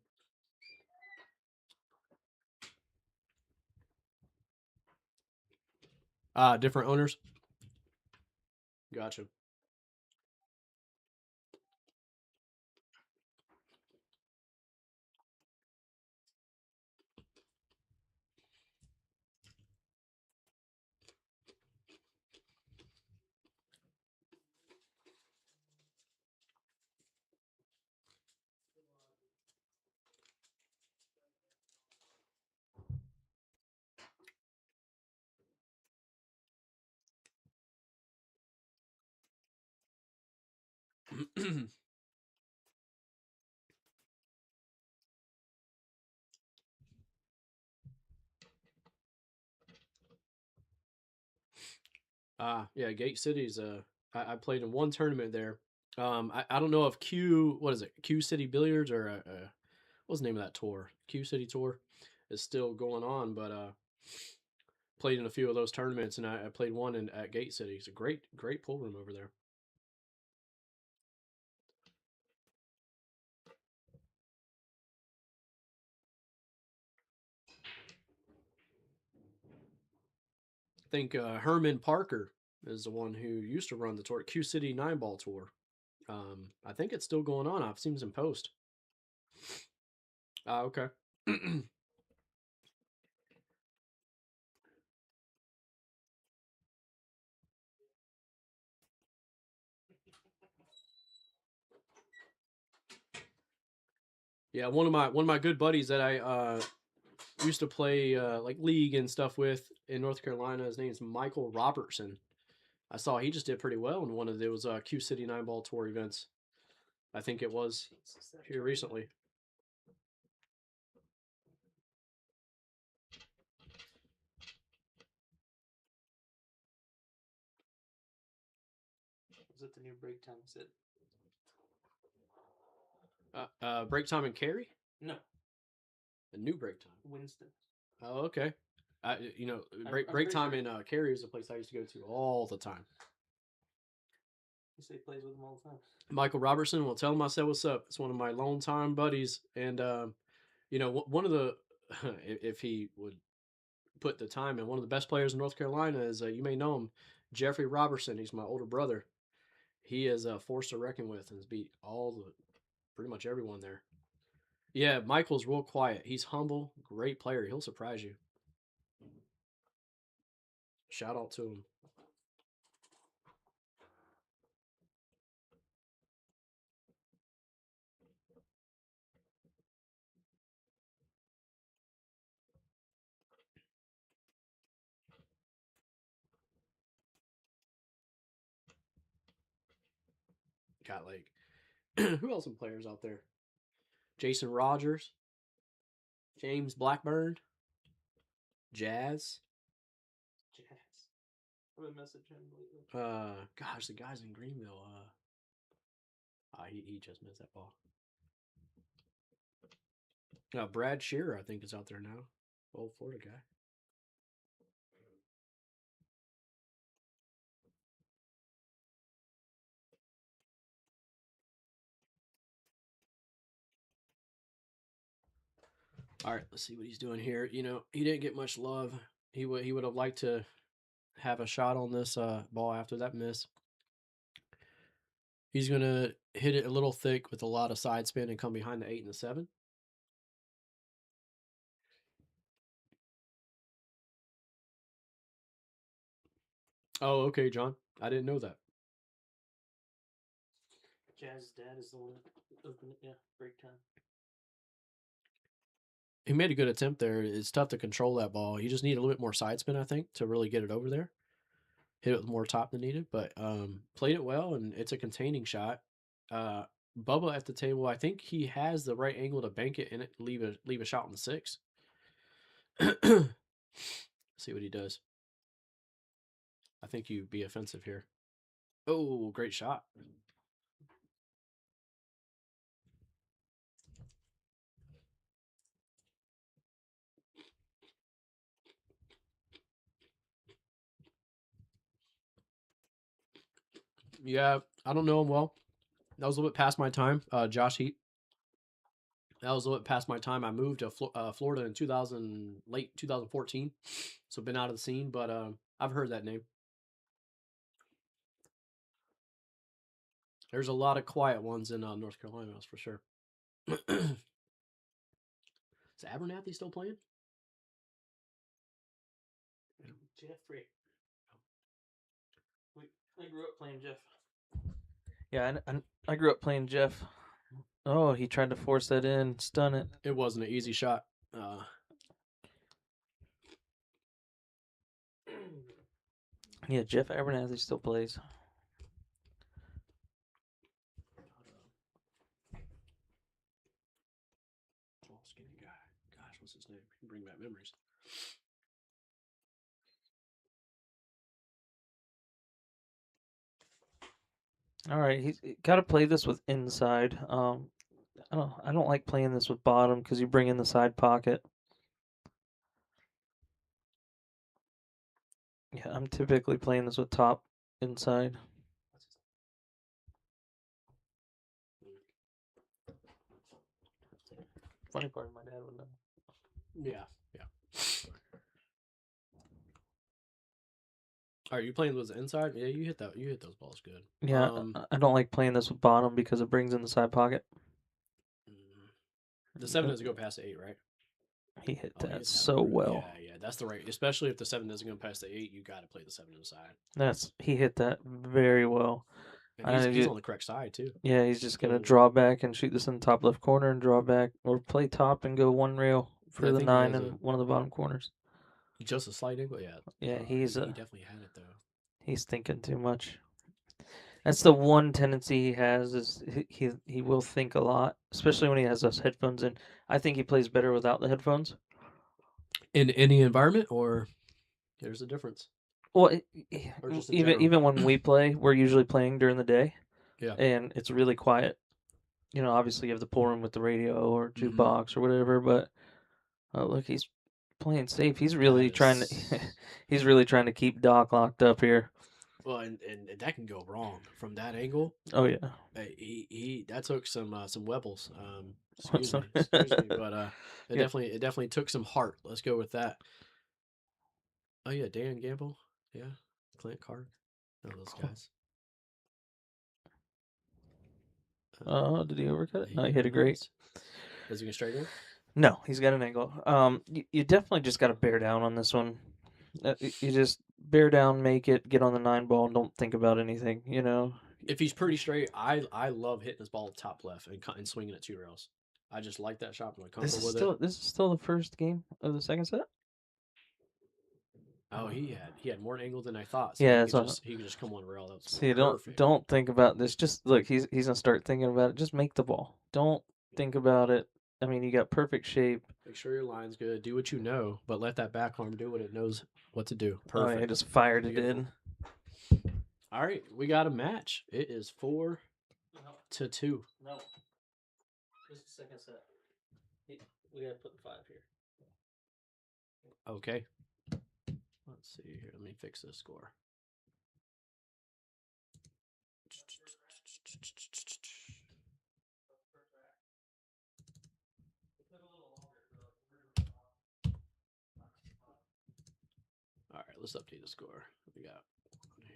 Different owners. Gotcha. Yeah, Gate City's. I played in one tournament there. I don't know if what is it? Q City Billiards or what's the name of that tour? Q City Tour is still going on, but played in a few of those tournaments, and I played one at Gate City. It's a great pool room over there. I think Herman Parker is the one who used to run the tour, Q City 9-ball tour. I think it's still going on. I've seen some posts. Okay. Yeah, one of my good buddies that I used to play like league and stuff with in North Carolina. His name's Michael Robertson. I saw he just did pretty well in one of those Q City 9-ball tour events. I think it was here recently. Was it the new break time set? Break time and carry? No, A new break time. Winston. Oh, okay. Break pretty time sure. in carry is a place I used to go to all the time. You say he plays with him all the time. Michael Robertson, well, tell him I said what's up. It's one of my longtime buddies, and one of the if he would put the time in, one of the best players in North Carolina is you may know him, Jeffrey Robertson. He's my older brother. He is a force to reckon with and has beat pretty much everyone there. Yeah, Michael's real quiet. He's humble, great player. He'll surprise you. Shout out to him. Got like who else some players out there? Jason Rogers, James Blackburn, Jazz. Jazz. I've been messaging him lately. Gosh, the guys in Greenville. He just missed that ball. Brad Shearer, I think, is out there now. Old Florida guy. All right, let's see what he's doing here. He didn't get much love. He would have liked to have a shot on this ball after that miss. He's gonna hit it a little thick with a lot of side spin and come behind the 8 and the 7. Oh, okay, John. I didn't know that. Jazz's dad is the one that opened it. Yeah, break time. He made a good attempt there. It's tough to control that ball. You just need a little bit more side spin, I think, to really get it over there. Hit it with more top than needed, but played it well, and it's a containing shot. Bubba at the table, I think he has the right angle to bank it and leave a shot on the 6. See what he does. I think you'd be offensive here. Oh, great shot. Yeah, I don't know him well. That was a little bit past my time. Josh Heat. That was a little bit past my time. I moved to Florida in late 2014, so been out of the scene. But I've heard that name. There's a lot of quiet ones in North Carolina, that's for sure. Is Abernathy still playing? Jeffrey. I grew up playing Jeff. Yeah, I grew up playing Jeff. Oh, he tried to force that in, stun it. It wasn't an easy shot. Yeah, Jeff Abernathy still plays. memories. All right, he's got to play this with inside. I don't like playing this with bottom because you bring in the side pocket. Yeah, I'm typically playing this with top inside. Funny part, my dad would know. Yeah. Are you playing with inside? Yeah, you hit that. You hit those balls good. Yeah, I don't like playing this with bottom because it brings in the side pocket. The 7 doesn't go past the 8, right? He hit Oh, he that hit so well. Yeah, that's the right. Especially if the 7 doesn't go past the 8, you got to play the 7 inside. He hit that very well. And he's on the correct side too. Yeah, he's just gonna draw back and shoot this in the top left corner and draw back, or play top and go one rail for the 9 and one of the bottom corners. Just a slight angle, yeah. Yeah, he definitely had it though. He's thinking too much. That's the one tendency he has is he will think a lot, especially when he has those headphones in. I think he plays better without the headphones. In any environment, or there's a difference. Well, Or just even when we play, we're usually playing during the day. Yeah. And it's really quiet. You know, obviously you have the pool room with the radio or jukebox or whatever, but look, he's playing safe. He's really trying to he's really trying to keep Doc locked up here. Well, and that can go wrong from that angle. Oh yeah. He that took some webbles. Excuse me, but it definitely took some heart. Let's go with that. Oh yeah, Dan Gamble, yeah, Clint Carr, those guys. Did he overcut it? No, he hit it great. Does he go straight in? No, he's got an angle. You definitely just got to bear down on this one. You just bear down, make it, get on the 9 ball, and don't think about anything. You know. If he's pretty straight, I love hitting his ball top left and swinging at 2 rails. I just like that shot. I'm comfortable with it. This is still the first game of the second set. Oh, he had more angle than I thought. So yeah, he could just come one rail. That's see, don't think about this. Just look, he's gonna start thinking about it. Just make the ball. Don't think about it. I mean, you got perfect shape. Make sure your line's good. Do what you know, but let that back arm do what it knows what to do. Perfect. Oh, yeah, just fired it in. All right, we got a match. It is 4-2. No. This is the second set. We gotta put 5 here. Okay. Let's see here. Let me fix this score. All right, let's update the score. What we got here?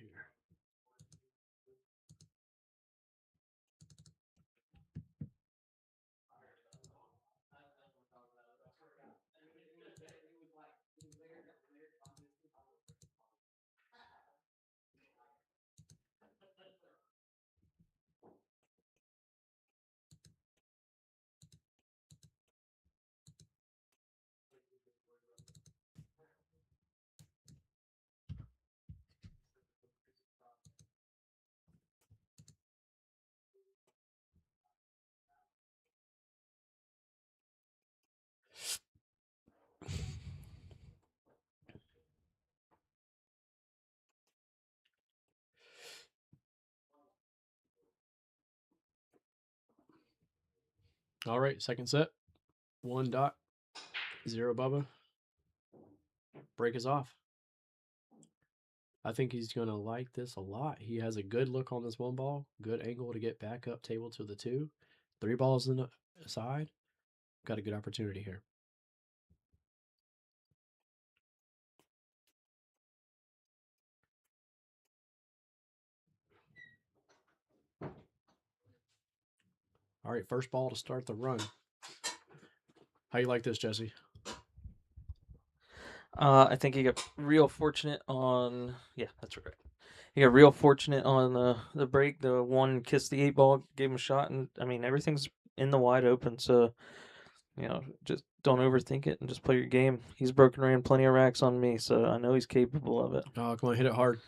All right, second set. 1 Doc, 0 Bubba. Break is off. I think he's going to like this a lot. He has a good look on this 1 ball, good angle to get back up table to the 2. 3 balls in the side. Got a good opportunity here. All right, first ball to start the run. How you like this, Jesse? I think he got real fortunate on. Yeah, that's right. He got real fortunate on the break. The 1 kissed the 8 ball, gave him a shot, and I mean everything's in the wide open. So, you know, just don't overthink it and just play your game. He's broken ran plenty of racks on me, so I know he's capable of it. Oh, come on, hit it hard.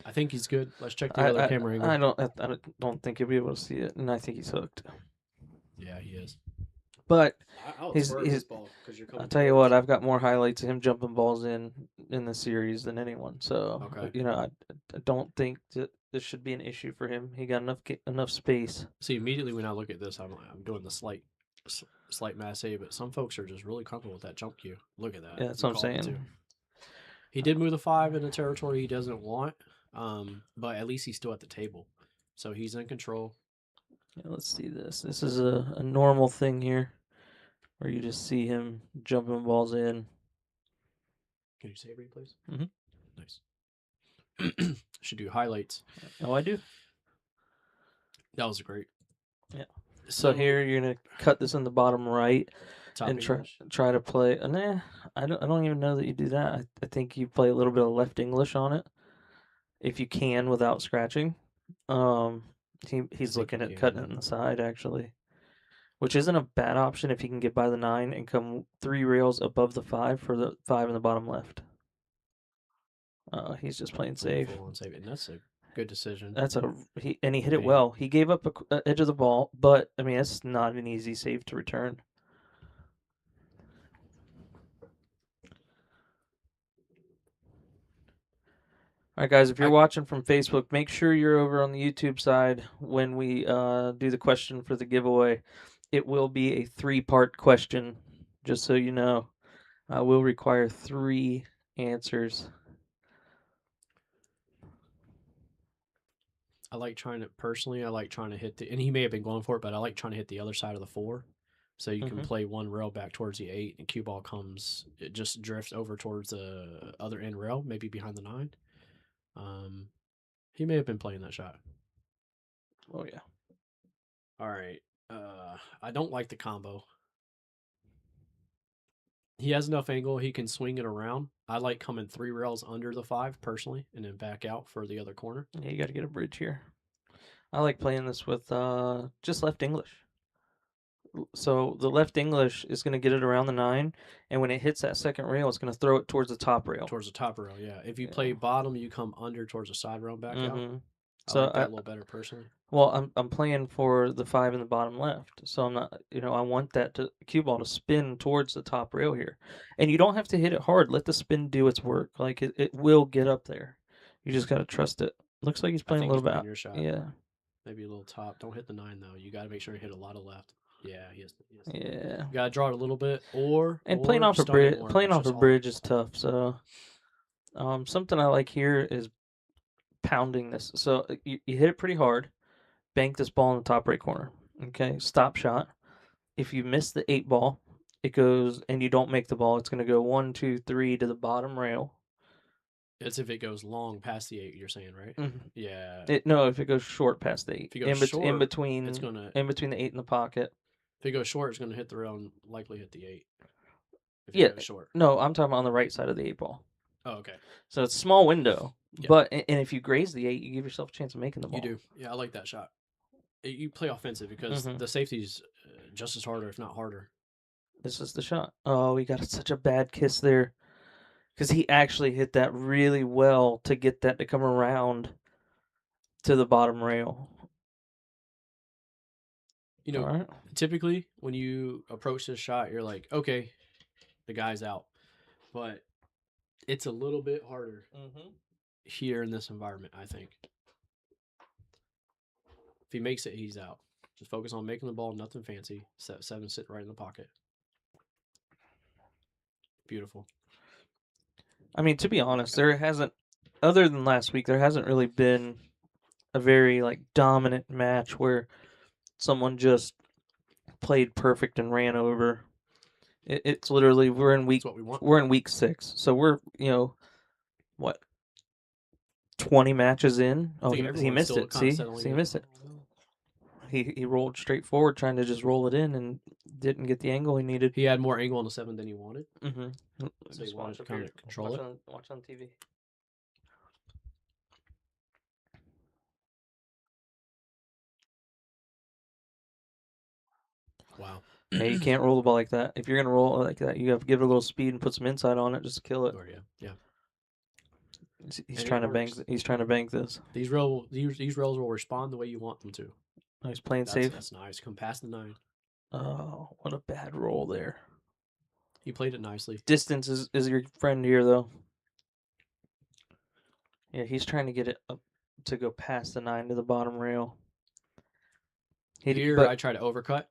I think he's good. Let's check the other camera angle. I don't think he'll be able to see it, and I think he's hooked. Yeah, he is. But I would he's swerve this ball because you're coming. I'll tell you what, towards- I've got more highlights of him jumping balls in the series than anyone. So Okay. I don't think that this should be an issue for him. He got enough space. See, immediately when I look at this, I'm doing the slight mass A, but some folks are just really comfortable with that jump cue. Look at that. Yeah, that's You what I'm called it, saying. too. He did move the 5 in a territory he doesn't want, but at least he's still at the table, so he's in control. Yeah, let's see this. This is a normal thing here, where you just see him jumping balls in. Can you save replays? Mhm. Nice. Should do highlights. Oh, I do. That was great. Yeah. So here you're gonna cut this in the bottom right top and English. try to play. Nah, I don't even know that you do that. I think you play a little bit of left English on it, if you can without scratching. He's think looking you at can, cutting yeah. it in the side actually, which isn't a bad option if you can get by the 9 and come 3 rails above the 5 for the 5 in the bottom left. He's just playing safe. Full on save, and that's a good decision. That's he hit it Right. well. He gave up a edge of the ball, but I mean it's not an easy save to return. All right, guys, if you're watching from Facebook, make sure you're over on the YouTube side when we do the question for the giveaway. It will be a 3-part question, just so you know. We'll require 3 answers. I like trying to hit and he may have been going for it, but I like trying to hit the other side of the 4. So you can play one rail back towards the 8, and cue ball it just drifts over towards the other end rail, maybe behind the 9. He may have been playing that shot. Oh, yeah. All right. I don't like the combo. He has enough angle. He can swing it around. I like coming 3 rails under the 5 personally, and then back out for the other corner. Yeah, you got to get a bridge here. I like playing this with just left English. So the left English is going to get it around the 9, and when it hits that second rail, it's going to throw it towards the top rail. Towards the top rail, yeah. If you play bottom, you come under towards the side rail back out. So I like that a little better personally. Well, I'm playing for the 5 in the bottom left, so I'm not. I want that cue ball to spin towards the top rail here, and you don't have to hit it hard. Let the spin do its work. Like it will get up there. You just got to trust it. Looks like he's playing a little bit. Your shot. Yeah. Maybe a little top. Don't hit the 9 though. You got to make sure you hit a lot of left. Yeah, he is. Yeah. You got to draw it a little bit, playing off a bridge. Playing off a bridge is tough. So, something I like here is pounding this. So you hit it pretty hard. Bank this ball in the top right corner. Okay, stop shot. If you miss the 8 ball, it goes, and you don't make the ball, it's going to go 1, 2, 3 to the bottom rail. It's if it goes long past the 8. You're saying, right? Mm-hmm. Yeah. No, if it goes short past the 8, if it goes short, in between, it's gonna in between the 8 and the pocket. If it goes short, it's gonna hit the rail and likely hit the 8. If it goes short. No, I'm talking about on the right side of the 8 ball. Oh, okay. So it's a small window, but and if you graze the 8, you give yourself a chance of making the ball. You do. Yeah, I like that shot. You play offensive because the safety's just as hard, or if not harder. This is the shot. Oh, he got such a bad kiss there. Because he actually hit that really well to get that to come around to the bottom rail. Typically when you approach this shot, you're like, okay, the guy's out. But it's a little bit harder here in this environment, I think. If he makes it, he's out. Just focus on making the ball, nothing fancy. 7 sitting right in the pocket. Beautiful. I mean, to be honest, there hasn't, other than last week, there hasn't really been a very dominant match where someone just played perfect and ran over. It's literally we're in week 6, so we're 20 matches in. Oh, he missed it. See, he missed it. He rolled straight forward, trying to just roll it in, and didn't get the angle he needed. He had more angle on the 7 than he wanted. So he wanted to kind of control it. Watch on TV. Wow. Hey, you can't roll the ball like that. If you're gonna roll it like that, you have to give it a little speed and put some inside on it just to kill it. Oh, yeah. He's trying to bank. He's trying to bank this. These rails will respond the way you want them to. Oh, he's playing safe. That's nice. Come past the 9. Oh, what a bad roll there. He played it nicely. Distance is your friend here, though. Yeah, he's trying to get it up to go past the 9 to the bottom rail. Here, But I try to overcut.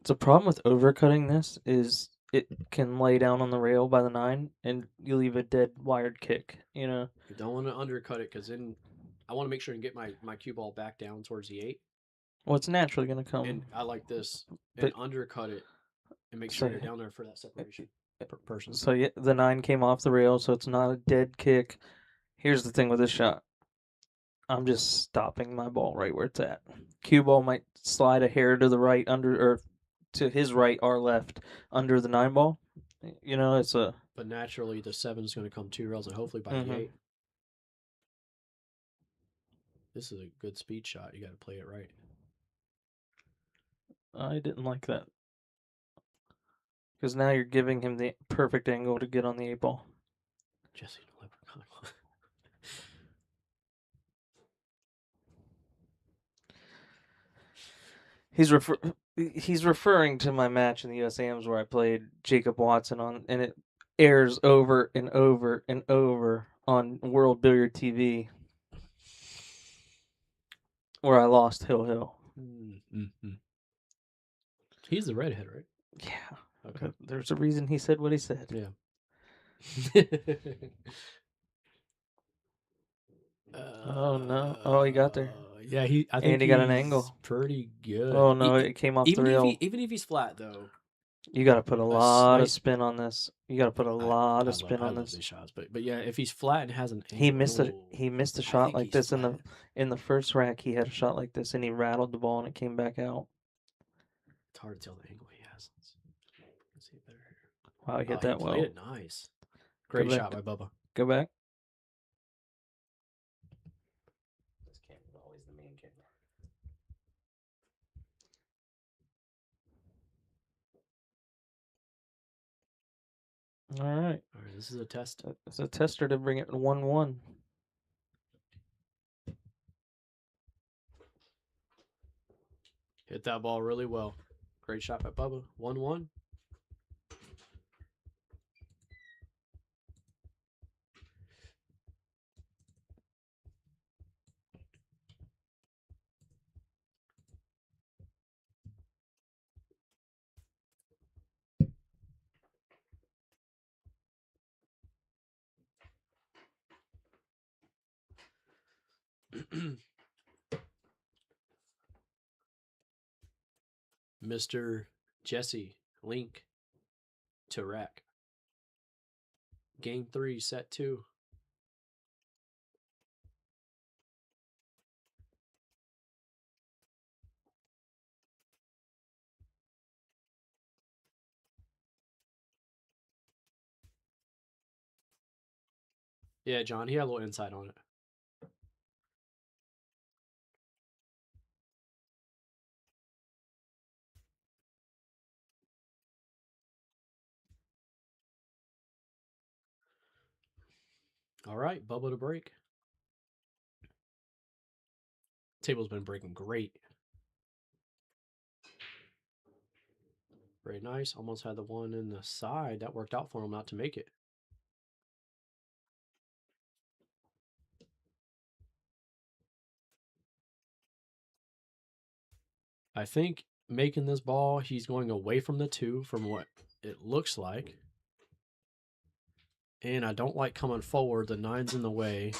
the problem with overcutting this is it can lay down on the rail by the 9, and you leave a dead wired kick, you know? You don't want to undercut it because then I want to make sure and get my cue ball back down towards the 8. Well, it's naturally going to come. And I like this and But undercut it and make so sure you're down there for that separation person. So yeah, the 9 came off the rail, so it's not a dead kick. Here's the thing with this shot. I'm just stopping my ball right where it's at. Cue ball might slide a hair to the right under or to his right or left under the 9 ball. You know, it's a But naturally, the 7 is going to come 2 rails and hopefully by the 8. This is a good speed shot. You got to play it right. I didn't like that. Because now you're giving him the perfect angle to get on the 8 ball. Jesse the Leprechaun. He's referring to my match in the USAMs where I played Jacob Watson on, and it airs over and over and over on World Billiard TV, where I lost Hill. Mm-hmm. He's the redhead, right? Yeah. Okay. There's a reason he said what he said. Yeah. Oh no! Oh, he got there. Yeah, I think And he got an angle. Pretty good. Oh no! It came off the rail. Even if he's flat though, You got to put a lot of slight- spin on this. You got to put a lot of spin I on love this. these shots, but yeah, if he's flat and has an angle, He missed a I shot think like he's this flat. in the first rack. He had a shot like this, and he rattled the ball, and it came back out. It's hard to tell the angle he has. Let's see it better here. Wow, he hit He that well. played it nice. Great shot by Bubba. Go back. This camera's always the main camera. All right. All right, this is a test. It's a tester to bring it 1-1. Hit that ball really well. Great shot by Bubba. 1-1. Mr. Jesse Link to rack. Game 3, set 2. Yeah, John, he had a little insight on it. All right, Bubba to break. Table's been breaking great. Very nice. Almost had the one in the side. That worked out for him not to make it. I think making this ball, he's going away from the 2 from what it looks like. And I don't like coming forward. The 9's in the way.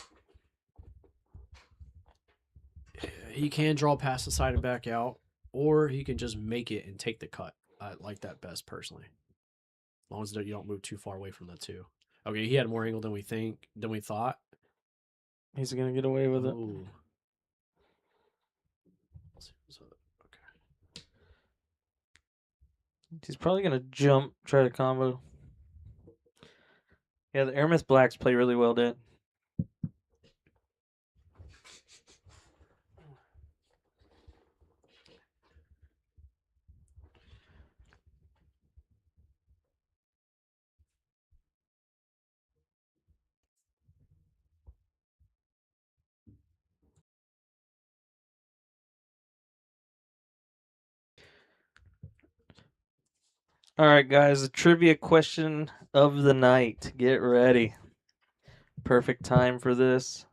He can draw past the side and back out, or he can just make it and take the cut. I like that best personally. As long as you don't move too far away from the 2. Okay, he had more angle than we thought. He's gonna get away with it. So, okay. He's probably gonna jump, try to combo. Yeah, the Airmouth Blacks play really well, dude. All right, guys, the trivia question of the night. Get ready. Perfect time for this.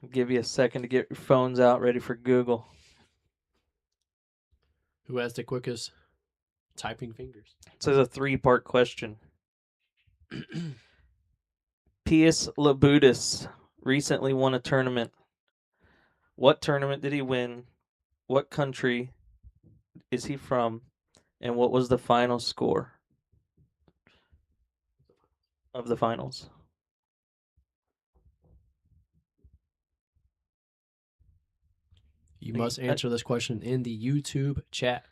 I'll give you a second to get your phones out ready for Google. Who has the quickest typing fingers? This is a 3-part question. Pius Labutus recently won a tournament. What tournament did he win? What country is he from? And what was the final score of the finals? You must answer this question in the YouTube chat.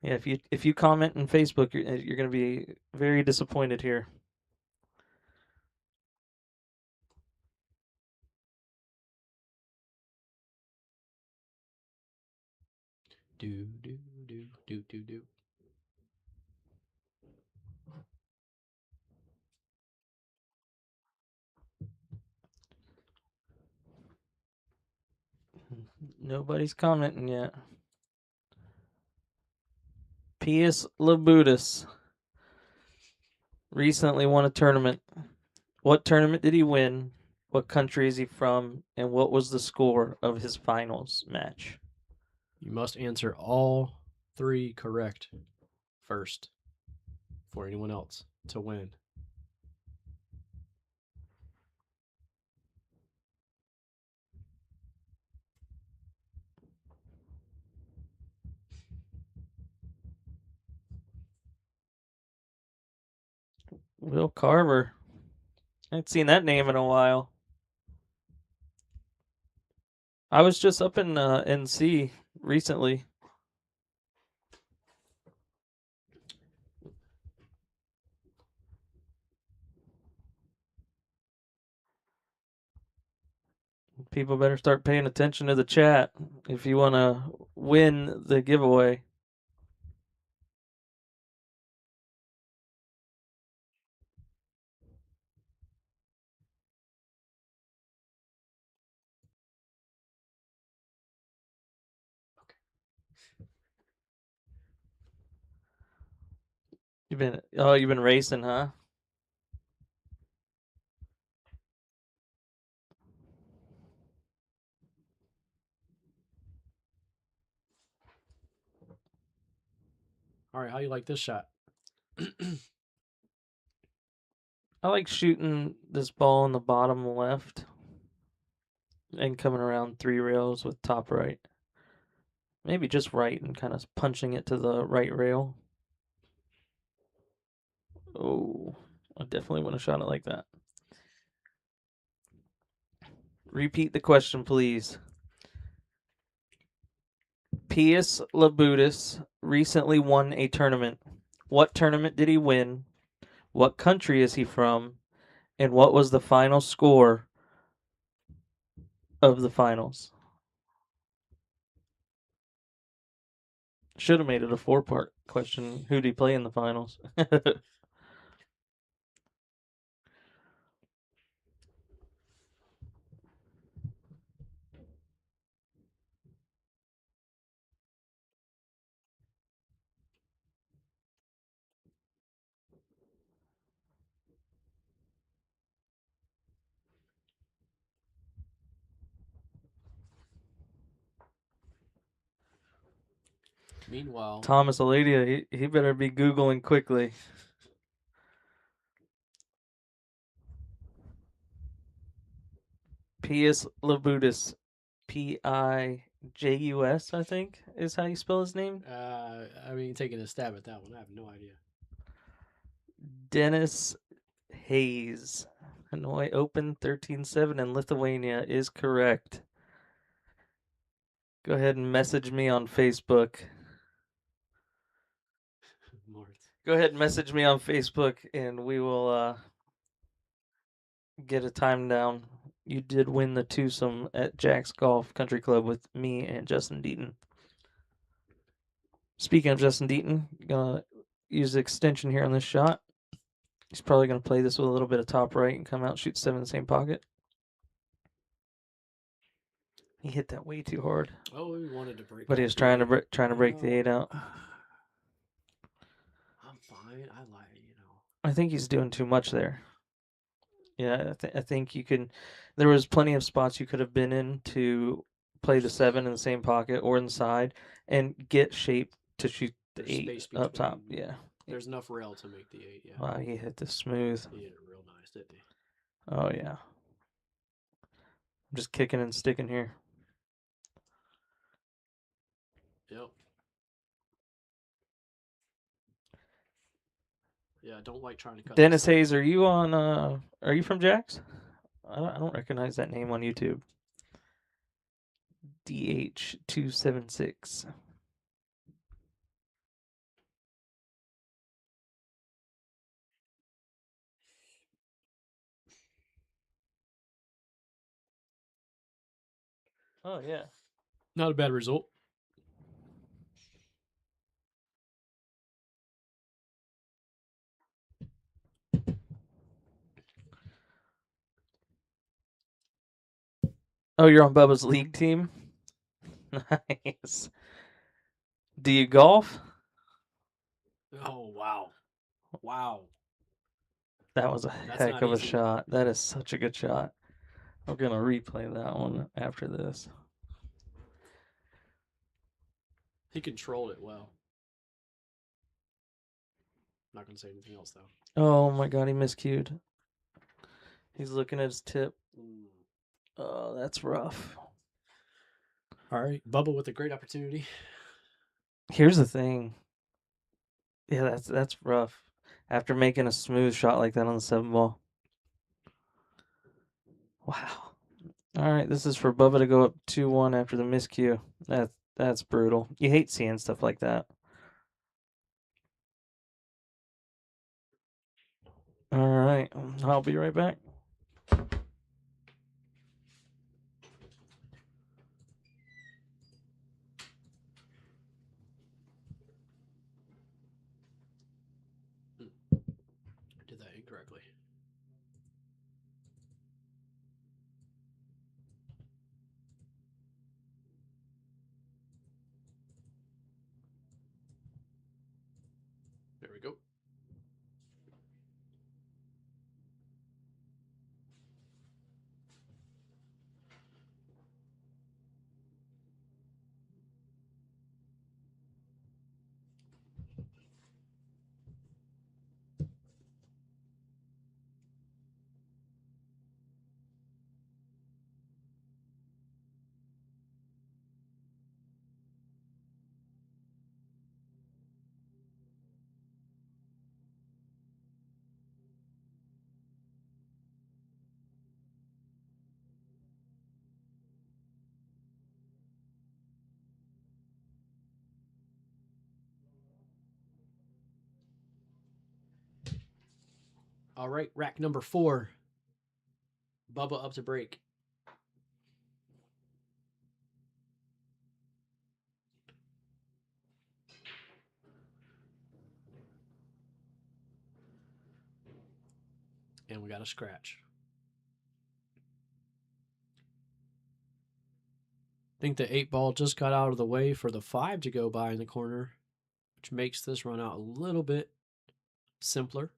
Yeah, if you comment on Facebook, you're going to be very disappointed here. Do, do, do, do, do, do. Nobody's commenting yet. Pius Labutus recently won a tournament. What tournament did he win? What country is he from? And what was the score of his finals match? You must answer all 3 correct first for anyone else to win. Will Carver. I ain't seen that name in a while. I was just up in NC recently. People better start paying attention to the chat if you want to win the giveaway. You've been racing, huh? All right, how you like this shot? I like shooting this ball in the bottom left and coming around 3 rails with top right. Maybe just right and kind of punching it to the right rail. Oh, I definitely want to shot it like that. Repeat the question, please. Pius Labutus recently won a tournament. What tournament did he win? What country is he from? And what was the final score of the finals? Should have made it a 4-part question. Who did he play in the finals? Meanwhile, Thomas Aladia, he better be Googling quickly. Pius Labutus. Pijus, I think, is how you spell his name. I mean, taking a stab at that one, I have no idea. Dennis Hayes. Hanoi Open 13-7 in Lithuania is correct. Go ahead and message me on Facebook. Go ahead and message me on Facebook, and we will get a time down. You did win the twosome at Jack's Golf Country Club with me and Justin Deaton. Speaking of Justin Deaton, gonna use the extension here on this shot. He's probably gonna play this with a little bit of top right and come out, shoot 7 in the same pocket. He hit that way too hard. Oh, he wanted to break. But he off was the trying to 8. break the 8 out. I'm fine. I like, I think he's doing too much there. Yeah, I think you can. There was plenty of spots you could have been in to play the 7 in the same pocket or inside and get shape to shoot the There's 8 space up top. between. Yeah. There's enough rail to make the 8. Yeah. Wow, he hit this smooth. He hit it real nice, didn't he? Oh yeah. I'm just kicking and sticking here. Yep. Yeah, I don't like trying to cut. Dennis Hayes, are you on? Are you from Jax? I don't recognize that name on YouTube. DH276. Oh yeah. Not a bad result. Oh, you're on Bubba's league team? Nice. Do you golf? Oh wow, wow. That was a That's heck not of a easy. shot. That is such a good shot. We're going to replay that one after this. He controlled it well. Not gonna say anything else though. Oh my god, he miscued. He's looking at his tip. Mm. Oh, that's rough. All right, Bubba with a great opportunity. Here's the thing. Yeah, that's rough. After making a smooth shot like that on the 7 ball. Wow. All right, this is for Bubba to go up 2-1 after the miscue. That's brutal. You hate seeing stuff like that. All right, I'll be right back. I did that incorrectly. There we go. All right, rack number 4. Bubba up to break. And we got a scratch. I think the 8 ball just got out of the way for the 5 to go by in the corner, which makes this run out a little bit simpler.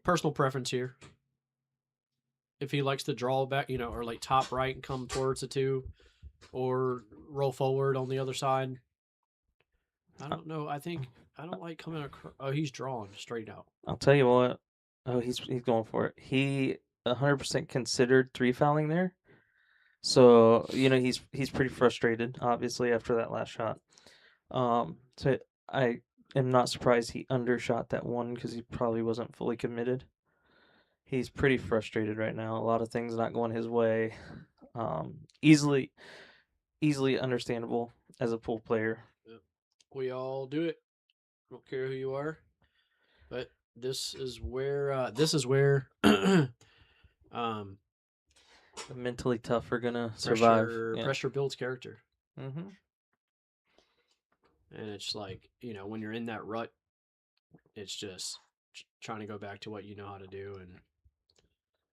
Personal preference here. If he likes to draw back, or like top right and come towards the 2, or roll forward on the other side. I don't know. I don't like coming across. Oh, he's drawing straight out. I'll tell you what. Oh, he's going for it. He 100% considered 3 fouling there. So, he's pretty frustrated, obviously, after that last shot. So I am not surprised he undershot that one because he probably wasn't fully committed. He's pretty frustrated right now. A lot of things not going his way. Easily understandable as a pool player. Yep. We all do it. I don't care who you are, but this is where The mentally tough are gonna survive. pressure builds character. Mm-hmm. And it's like, when you're in that rut, it's just trying to go back to what you know how to do, and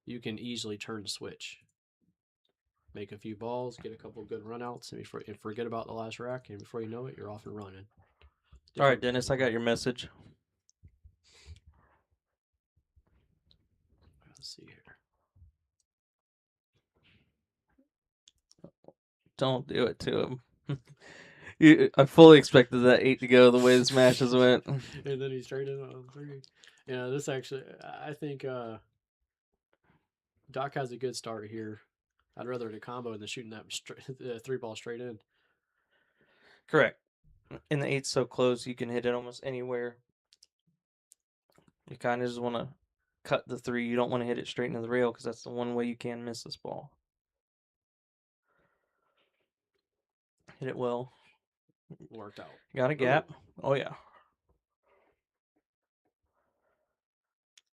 you can easily turn the switch. Make a few balls, get a couple good runouts, and forget about the last rack, and before you know it, you're off and running. All right, Dennis, I got your message. Let's see here. Don't do it to him. I fully expected that 8 to go the way the smashes went. And then he's traded on 3. Yeah, this actually, I think Doc has a good start here. I'd rather the combo than shooting that 3-ball straight in. Correct. And the 8's so close, you can hit it almost anywhere. You kind of just want to cut the 3. You don't want to hit it straight into the rail because that's the one way you can miss this ball. Hit it well. Worked out. Got a gap. Oh, yeah.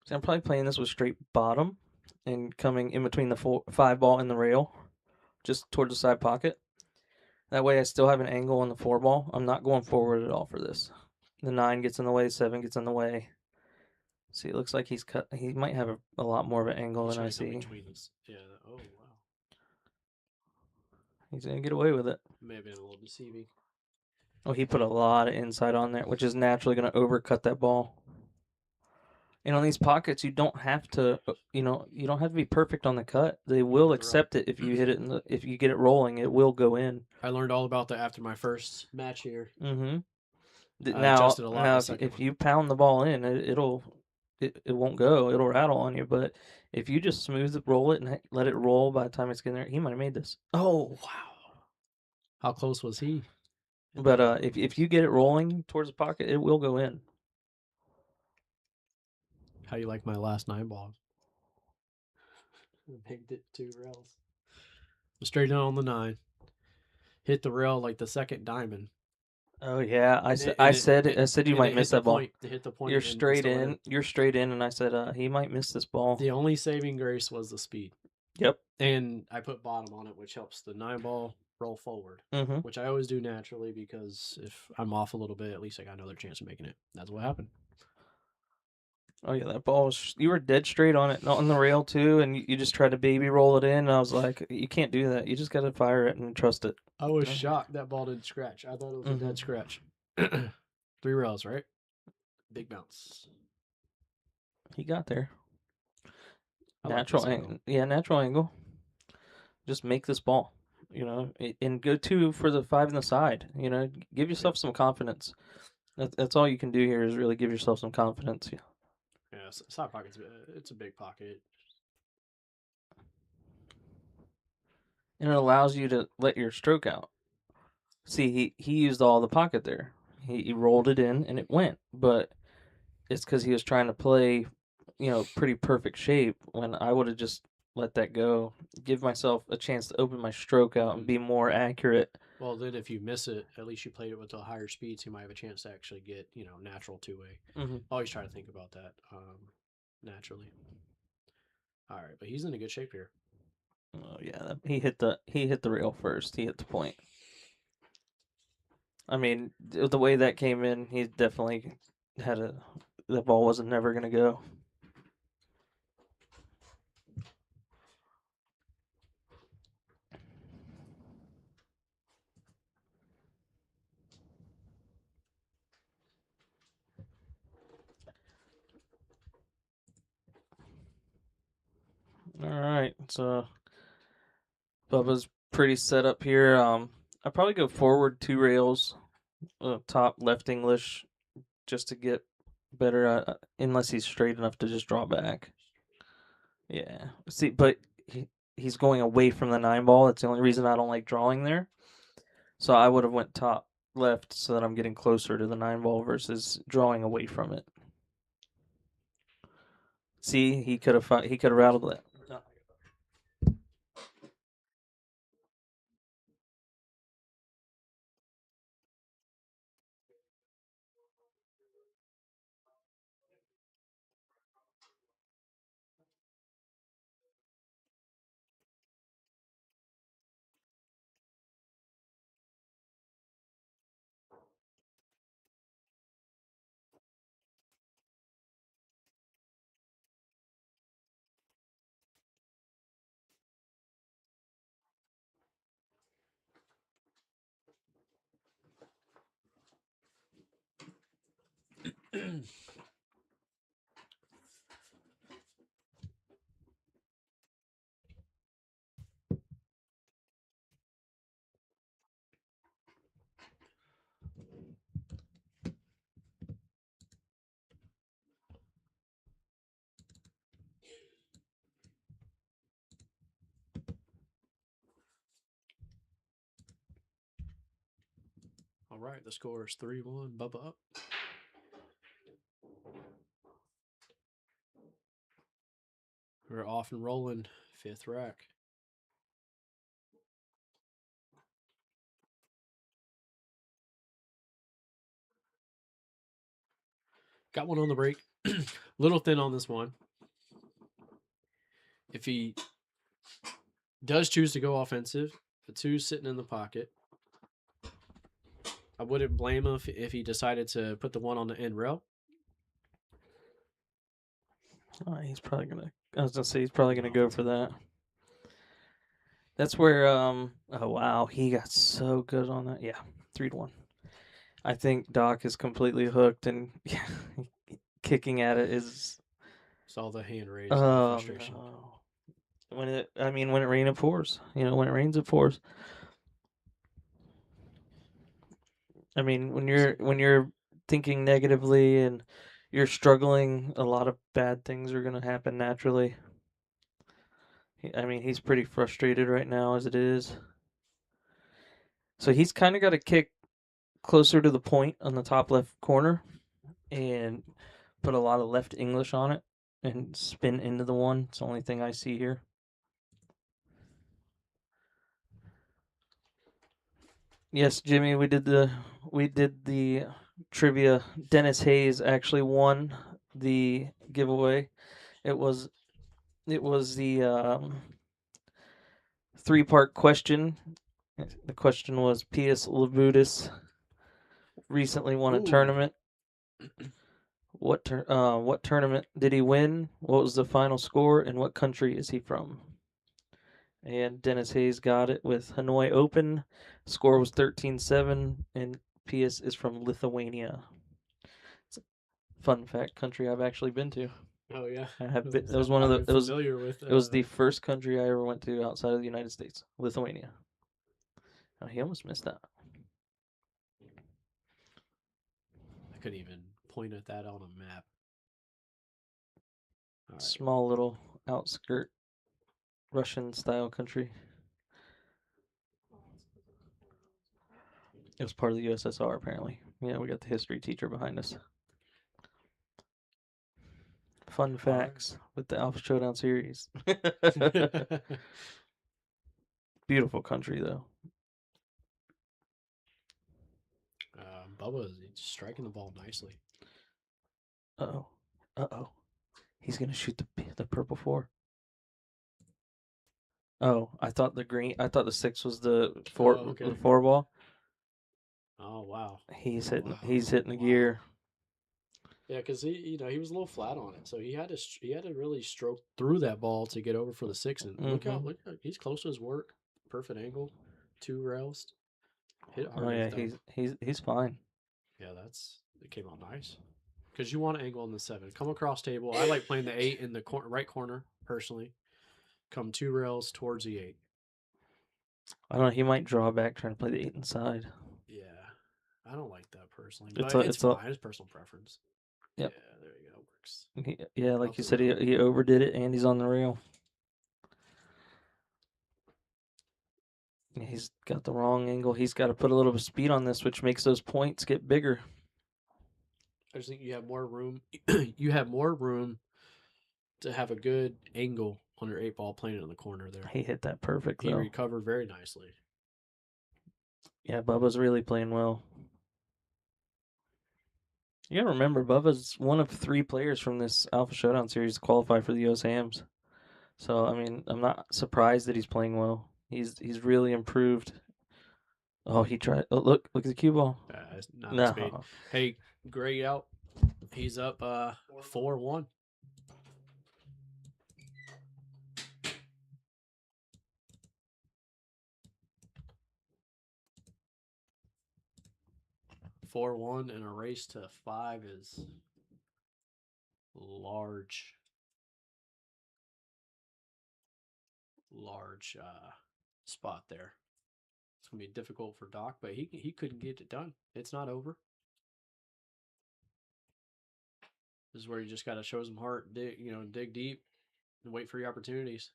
So I'm probably playing this with straight bottom and coming in between the 5 ball and the rail, just towards the side pocket. That way I still have an angle on the 4 ball. I'm not going forward at all for this. The 9 gets in the way, 7 gets in the way. See, it looks like he's cut. He might have a lot more of an angle than I see. Yeah. Oh, wow. He's going to get away with it. May have been a little deceiving. Oh, he put a lot of inside on there, which is naturally going to overcut that ball. And on these pockets, you don't have to, you don't have to be perfect on the cut. They will accept it if you hit it if you get it rolling, it will go in. I learned all about that after my first match here. Mm-hmm. I adjusted a lot. Now, if you pound the ball in, it won't go. It'll rattle on you. But if you just roll it and let it roll by the time it's getting there, he might have made this. Oh, wow. How close was he? But if you get it rolling towards the pocket, it will go in. How you like my last 9 balls? Picked it 2 rails. Straight down on the 9. Hit the rail like the second diamond. Oh yeah, I said you might miss that ball. Hit the point. You're straight in. You're straight in, and I said he might miss this ball. The only saving grace was the speed. Yep. And I put bottom on it, which helps the 9 ball roll forward, which I always do naturally because if I'm off a little bit, at least I got another chance of making it. That's what happened. Oh yeah, that ball was. You were dead straight on it, not on the rail too, and you just tried to baby roll it in. And I was like, you can't do that. You just got to fire it and trust it. I was shocked that ball didn't scratch. I thought it was a dead scratch. 3 rails, right? Big bounce. He got there. Natural angle. Yeah, natural angle. Just make this ball, and go 2 for the 5 in the side. Give yourself some confidence. That's all you can do here is really give yourself some confidence. Yeah, side pocket's it's a big pocket. And it allows you to let your stroke out. See, he used all the pocket there. He rolled it in and it went, but it's because he was trying to play, pretty perfect shape when I would have just let that go, give myself a chance to open my stroke out and be more accurate. Well, then if you miss it, at least you played it with a higher speed, so you might have a chance to actually get, natural 2-way. Always try to think about that naturally. All right, but he's in a good shape here. Oh yeah, he hit the rail first. He hit the point. I mean, the way that came in, he definitely the ball wasn't never gonna go. All right, so Bubba's pretty set up here. I probably go forward 2 rails, top left English, just to get better. Unless he's straight enough to just draw back. Yeah. See, but he's going away from the 9 ball. That's the only reason I don't like drawing there. So I would have went top left so that I'm getting closer to the 9 ball versus drawing away from it. See, he could have rattled that. All right, the score is 3-1. Bubba up. We're off and rolling. 5th rack. Got one on the break. Little thin on this one. If he does choose to go offensive, the 2's sitting in the pocket. I wouldn't blame him if he decided to put the 1 on the end rail. He's probably gonna. I was gonna say he's probably gonna go for that. That's where. Oh wow, he got so good on that. Yeah, 3-1. I think Doc is completely hooked, and kicking at it is. Saw the hand raised. The frustration. No. When it rains, it pours. When it rains, it pours. I mean, when you're thinking negatively and you're struggling, a lot of bad things are gonna happen naturally. He's pretty frustrated right now as it is. So he's kind of got to kick closer to the point on the top left corner and put a lot of left English on it and spin into the 1. It's the only thing I see here. Yes, Jimmy, we did the trivia. Dennis Hayes actually won the giveaway. It was the 3-part question. The question was Pius Labutis recently won a tournament. What tournament did he win? What was the final score? And what country is he from? And Dennis Hayes got it with Hanoi Open. Score was 13-7, and Pius is from Lithuania. It's a fun fact country I've actually been to. Oh yeah, I have been. It was one of the. It was. Familiar with. It was the first country I ever went to outside of the United States, Lithuania. Oh, he almost missed that. I couldn't even point at that on a map. Right. Small little outskirt Russian style country. It was part of the USSR, apparently. Yeah, we got the history teacher behind us. Fun facts with the Alpha Showdown series. Beautiful country, though. Bubba is striking the ball nicely. Uh-oh. He's going to shoot the purple 4. Oh, I thought the 6 was the 4 the 4 ball. Oh wow. He's hitting the gear. Yeah, because he was a little flat on it, so he had to really stroke through that ball to get over for the 6. And look out, he's close to his work, perfect angle, 2 rails, hit hard. Oh yeah, he's fine. Yeah, it came out nice. Because you want to angle on the 7, come across table. I like playing the 8 in the right corner personally. Come 2 rails towards the 8. I don't know. He might draw back trying to play the 8 inside. Yeah, I don't like that personally, but it's fine. It's personal preference. Yep. Yeah, there you go. Works. Like you said, he overdid it, and he's on the rail. Yeah, he's got the wrong angle. He's got to put a little bit of speed on this, which makes those points get bigger. I just think you have more room. You have more room to have a good angle on your 8 ball playing it in the corner there. He hit that perfect, though. He recovered very nicely. Yeah, Bubba's really playing well. You gotta remember, Bubba's one of 3 players from this Alpha Showdown series to qualify for the U.S. Hams. So, I'm not surprised that he's playing well. He's really improved. Oh, he tried. Oh, look at the cue ball. Not speed. Hey, Gray out. He's up 4-1. 4-1 and a race to 5 is large spot there. It's gonna be difficult for Doc, but he couldn't get it done. It's not over. This is where you just gotta show some heart, dig deep, and wait for your opportunities.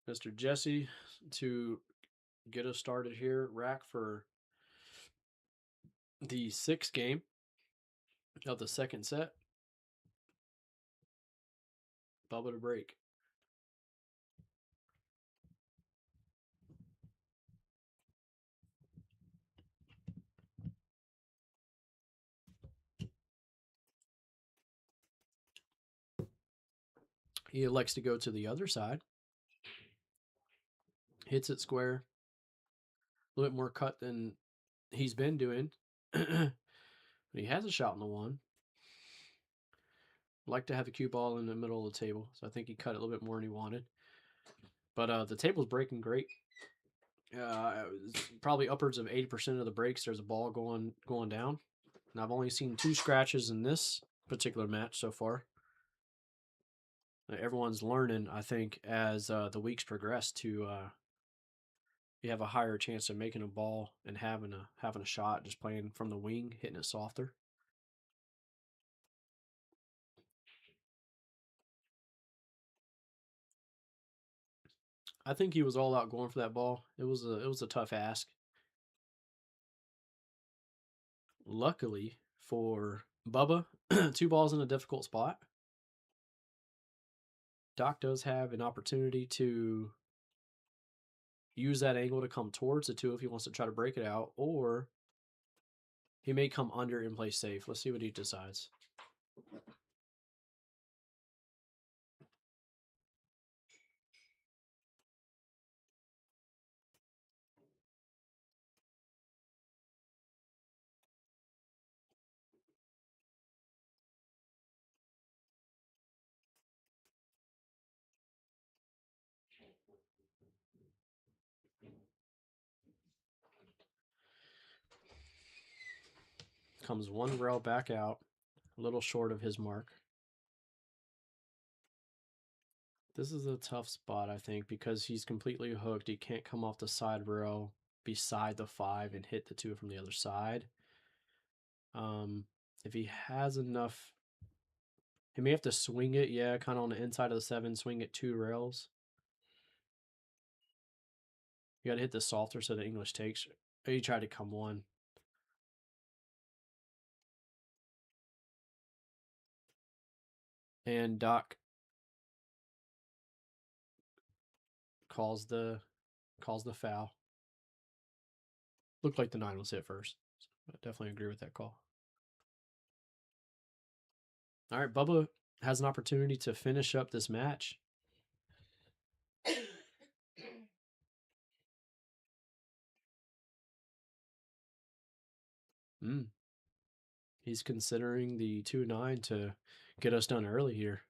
Mr. Jesse to get us started here. Rack for the 6th game of the second set. Bubba to break. He elects to go to the other side. Hits it square. A little bit more cut than he's been doing. But he has a shot in the 1. Like to have a cue ball in the middle of the table, so I think he cut it a little bit more than he wanted. But the table's breaking great. Probably upwards of 80% of the breaks, there's a ball going down. And I've only seen 2 scratches in this particular match so far. Everyone's learning, I think, as the weeks progress to you have a higher chance of making a ball and having a shot just playing from the wing, hitting it softer. I think he was all out going for that ball. It was a tough ask. Luckily for Bubba, 2 balls in a difficult spot. Doc does have an opportunity to use that angle to come towards the 2 if he wants to try to break it out, or he may come under and play safe. Let's see what he decides. Comes 1 rail back out, a little short of his mark. This is a tough spot, I think, because he's completely hooked. He can't come off the side rail beside the 5 and hit the 2 from the other side. If he has enough, he may have to swing it, kind of on the inside of the 7, swing it 2 rails. You got to hit the softer so the English takes. He tried to come 1. And Doc calls the foul. Looked like the 9 was hit first. So I definitely agree with that call. All right, Bubba has an opportunity to finish up this match. He's considering the 2-9 to get us done early here.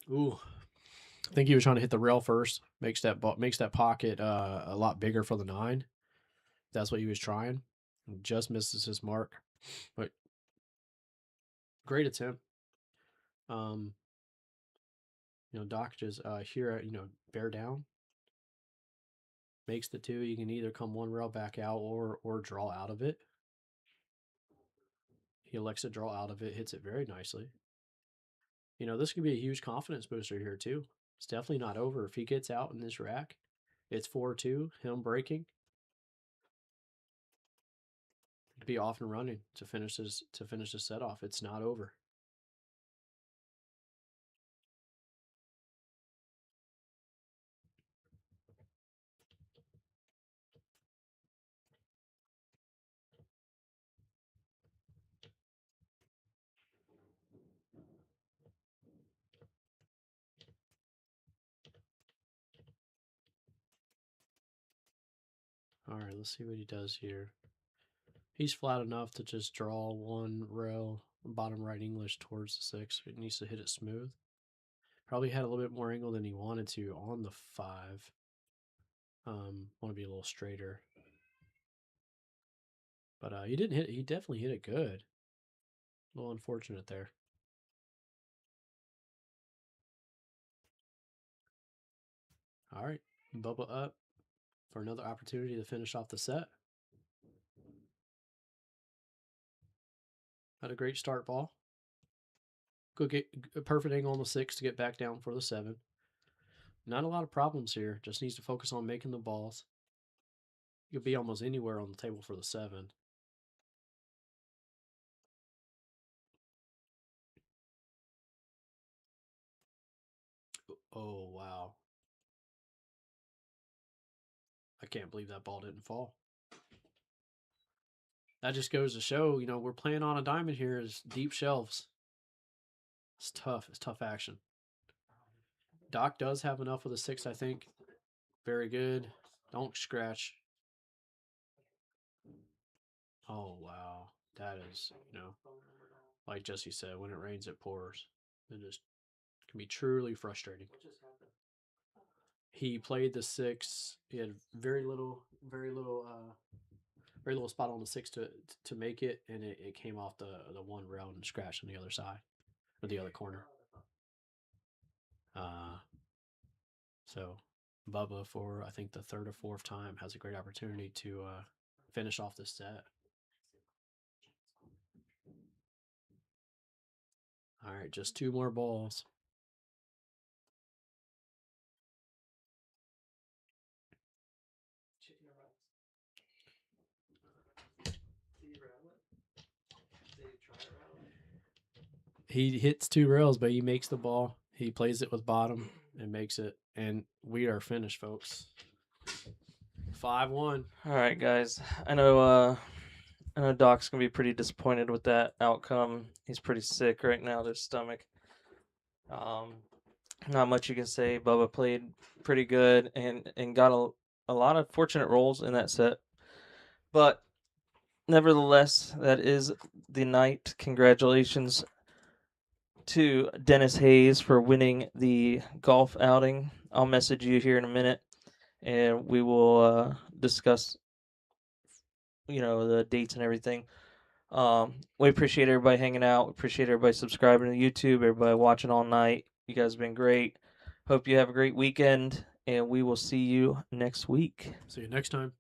Ooh, I think he was trying to hit the rail first. Makes that pocket a lot bigger for the 9. That's what he was trying. Just misses his mark, but great attempt. Doc just here, bear down. Makes the 2. You can either come 1 rail back out or draw out of it. He elects to draw out of it, hits it very nicely. This could be a huge confidence booster here too. It's definitely not over. If he gets out in this rack, it's 4-2, him breaking. He'd be off and running to finish the set off. It's not over. All right, let's see what he does here. He's flat enough to just draw one rail, bottom right English towards the 6. He needs to hit it smooth. Probably had a little bit more angle than he wanted to on the 5. Want to be a little straighter. But he didn't hit. He definitely hit it good. A little unfortunate there. All right, Bubba up for another opportunity to finish off the set. Had a great start ball. Good get a perfect angle on the 6 to get back down for the 7. Not a lot of problems here. Just needs to focus on making the balls. You'll be almost anywhere on the table for the 7. Oh, wow. I can't believe that ball didn't fall. That just goes to show, you know, we're playing on a diamond here is deep shelves. It's tough. It's tough action. Doc does have enough with a 6, I think. Very good. Don't scratch. Oh, wow. That is, you know, like Jesse said, when it rains, it pours. It just can be truly frustrating. He played the 6. He had very little spot on the 6 to make it, and it came off the one rail and scratched on the other side or the other corner. So Bubba, for I think the 3rd or 4th time, has a great opportunity to finish off this set. All right, just 2 more balls. He hits 2 rails, but he makes the ball. He plays it with bottom and makes it. And we are finished, folks. 5-1. All right, guys. I know Doc's gonna be pretty disappointed with that outcome. He's pretty sick right now to his stomach. Not much you can say. Bubba played pretty good and got a lot of fortunate rolls in that set. But nevertheless, that is the night. Congratulations to Dennis Hayes for winning the golf outing. I'll message you here in a minute, and we will discuss, you know, the dates and everything. We appreciate everybody hanging out. We appreciate everybody subscribing to YouTube, everybody watching all night. You guys have been great. Hope you have a great weekend, and we will see you next week. See you next time.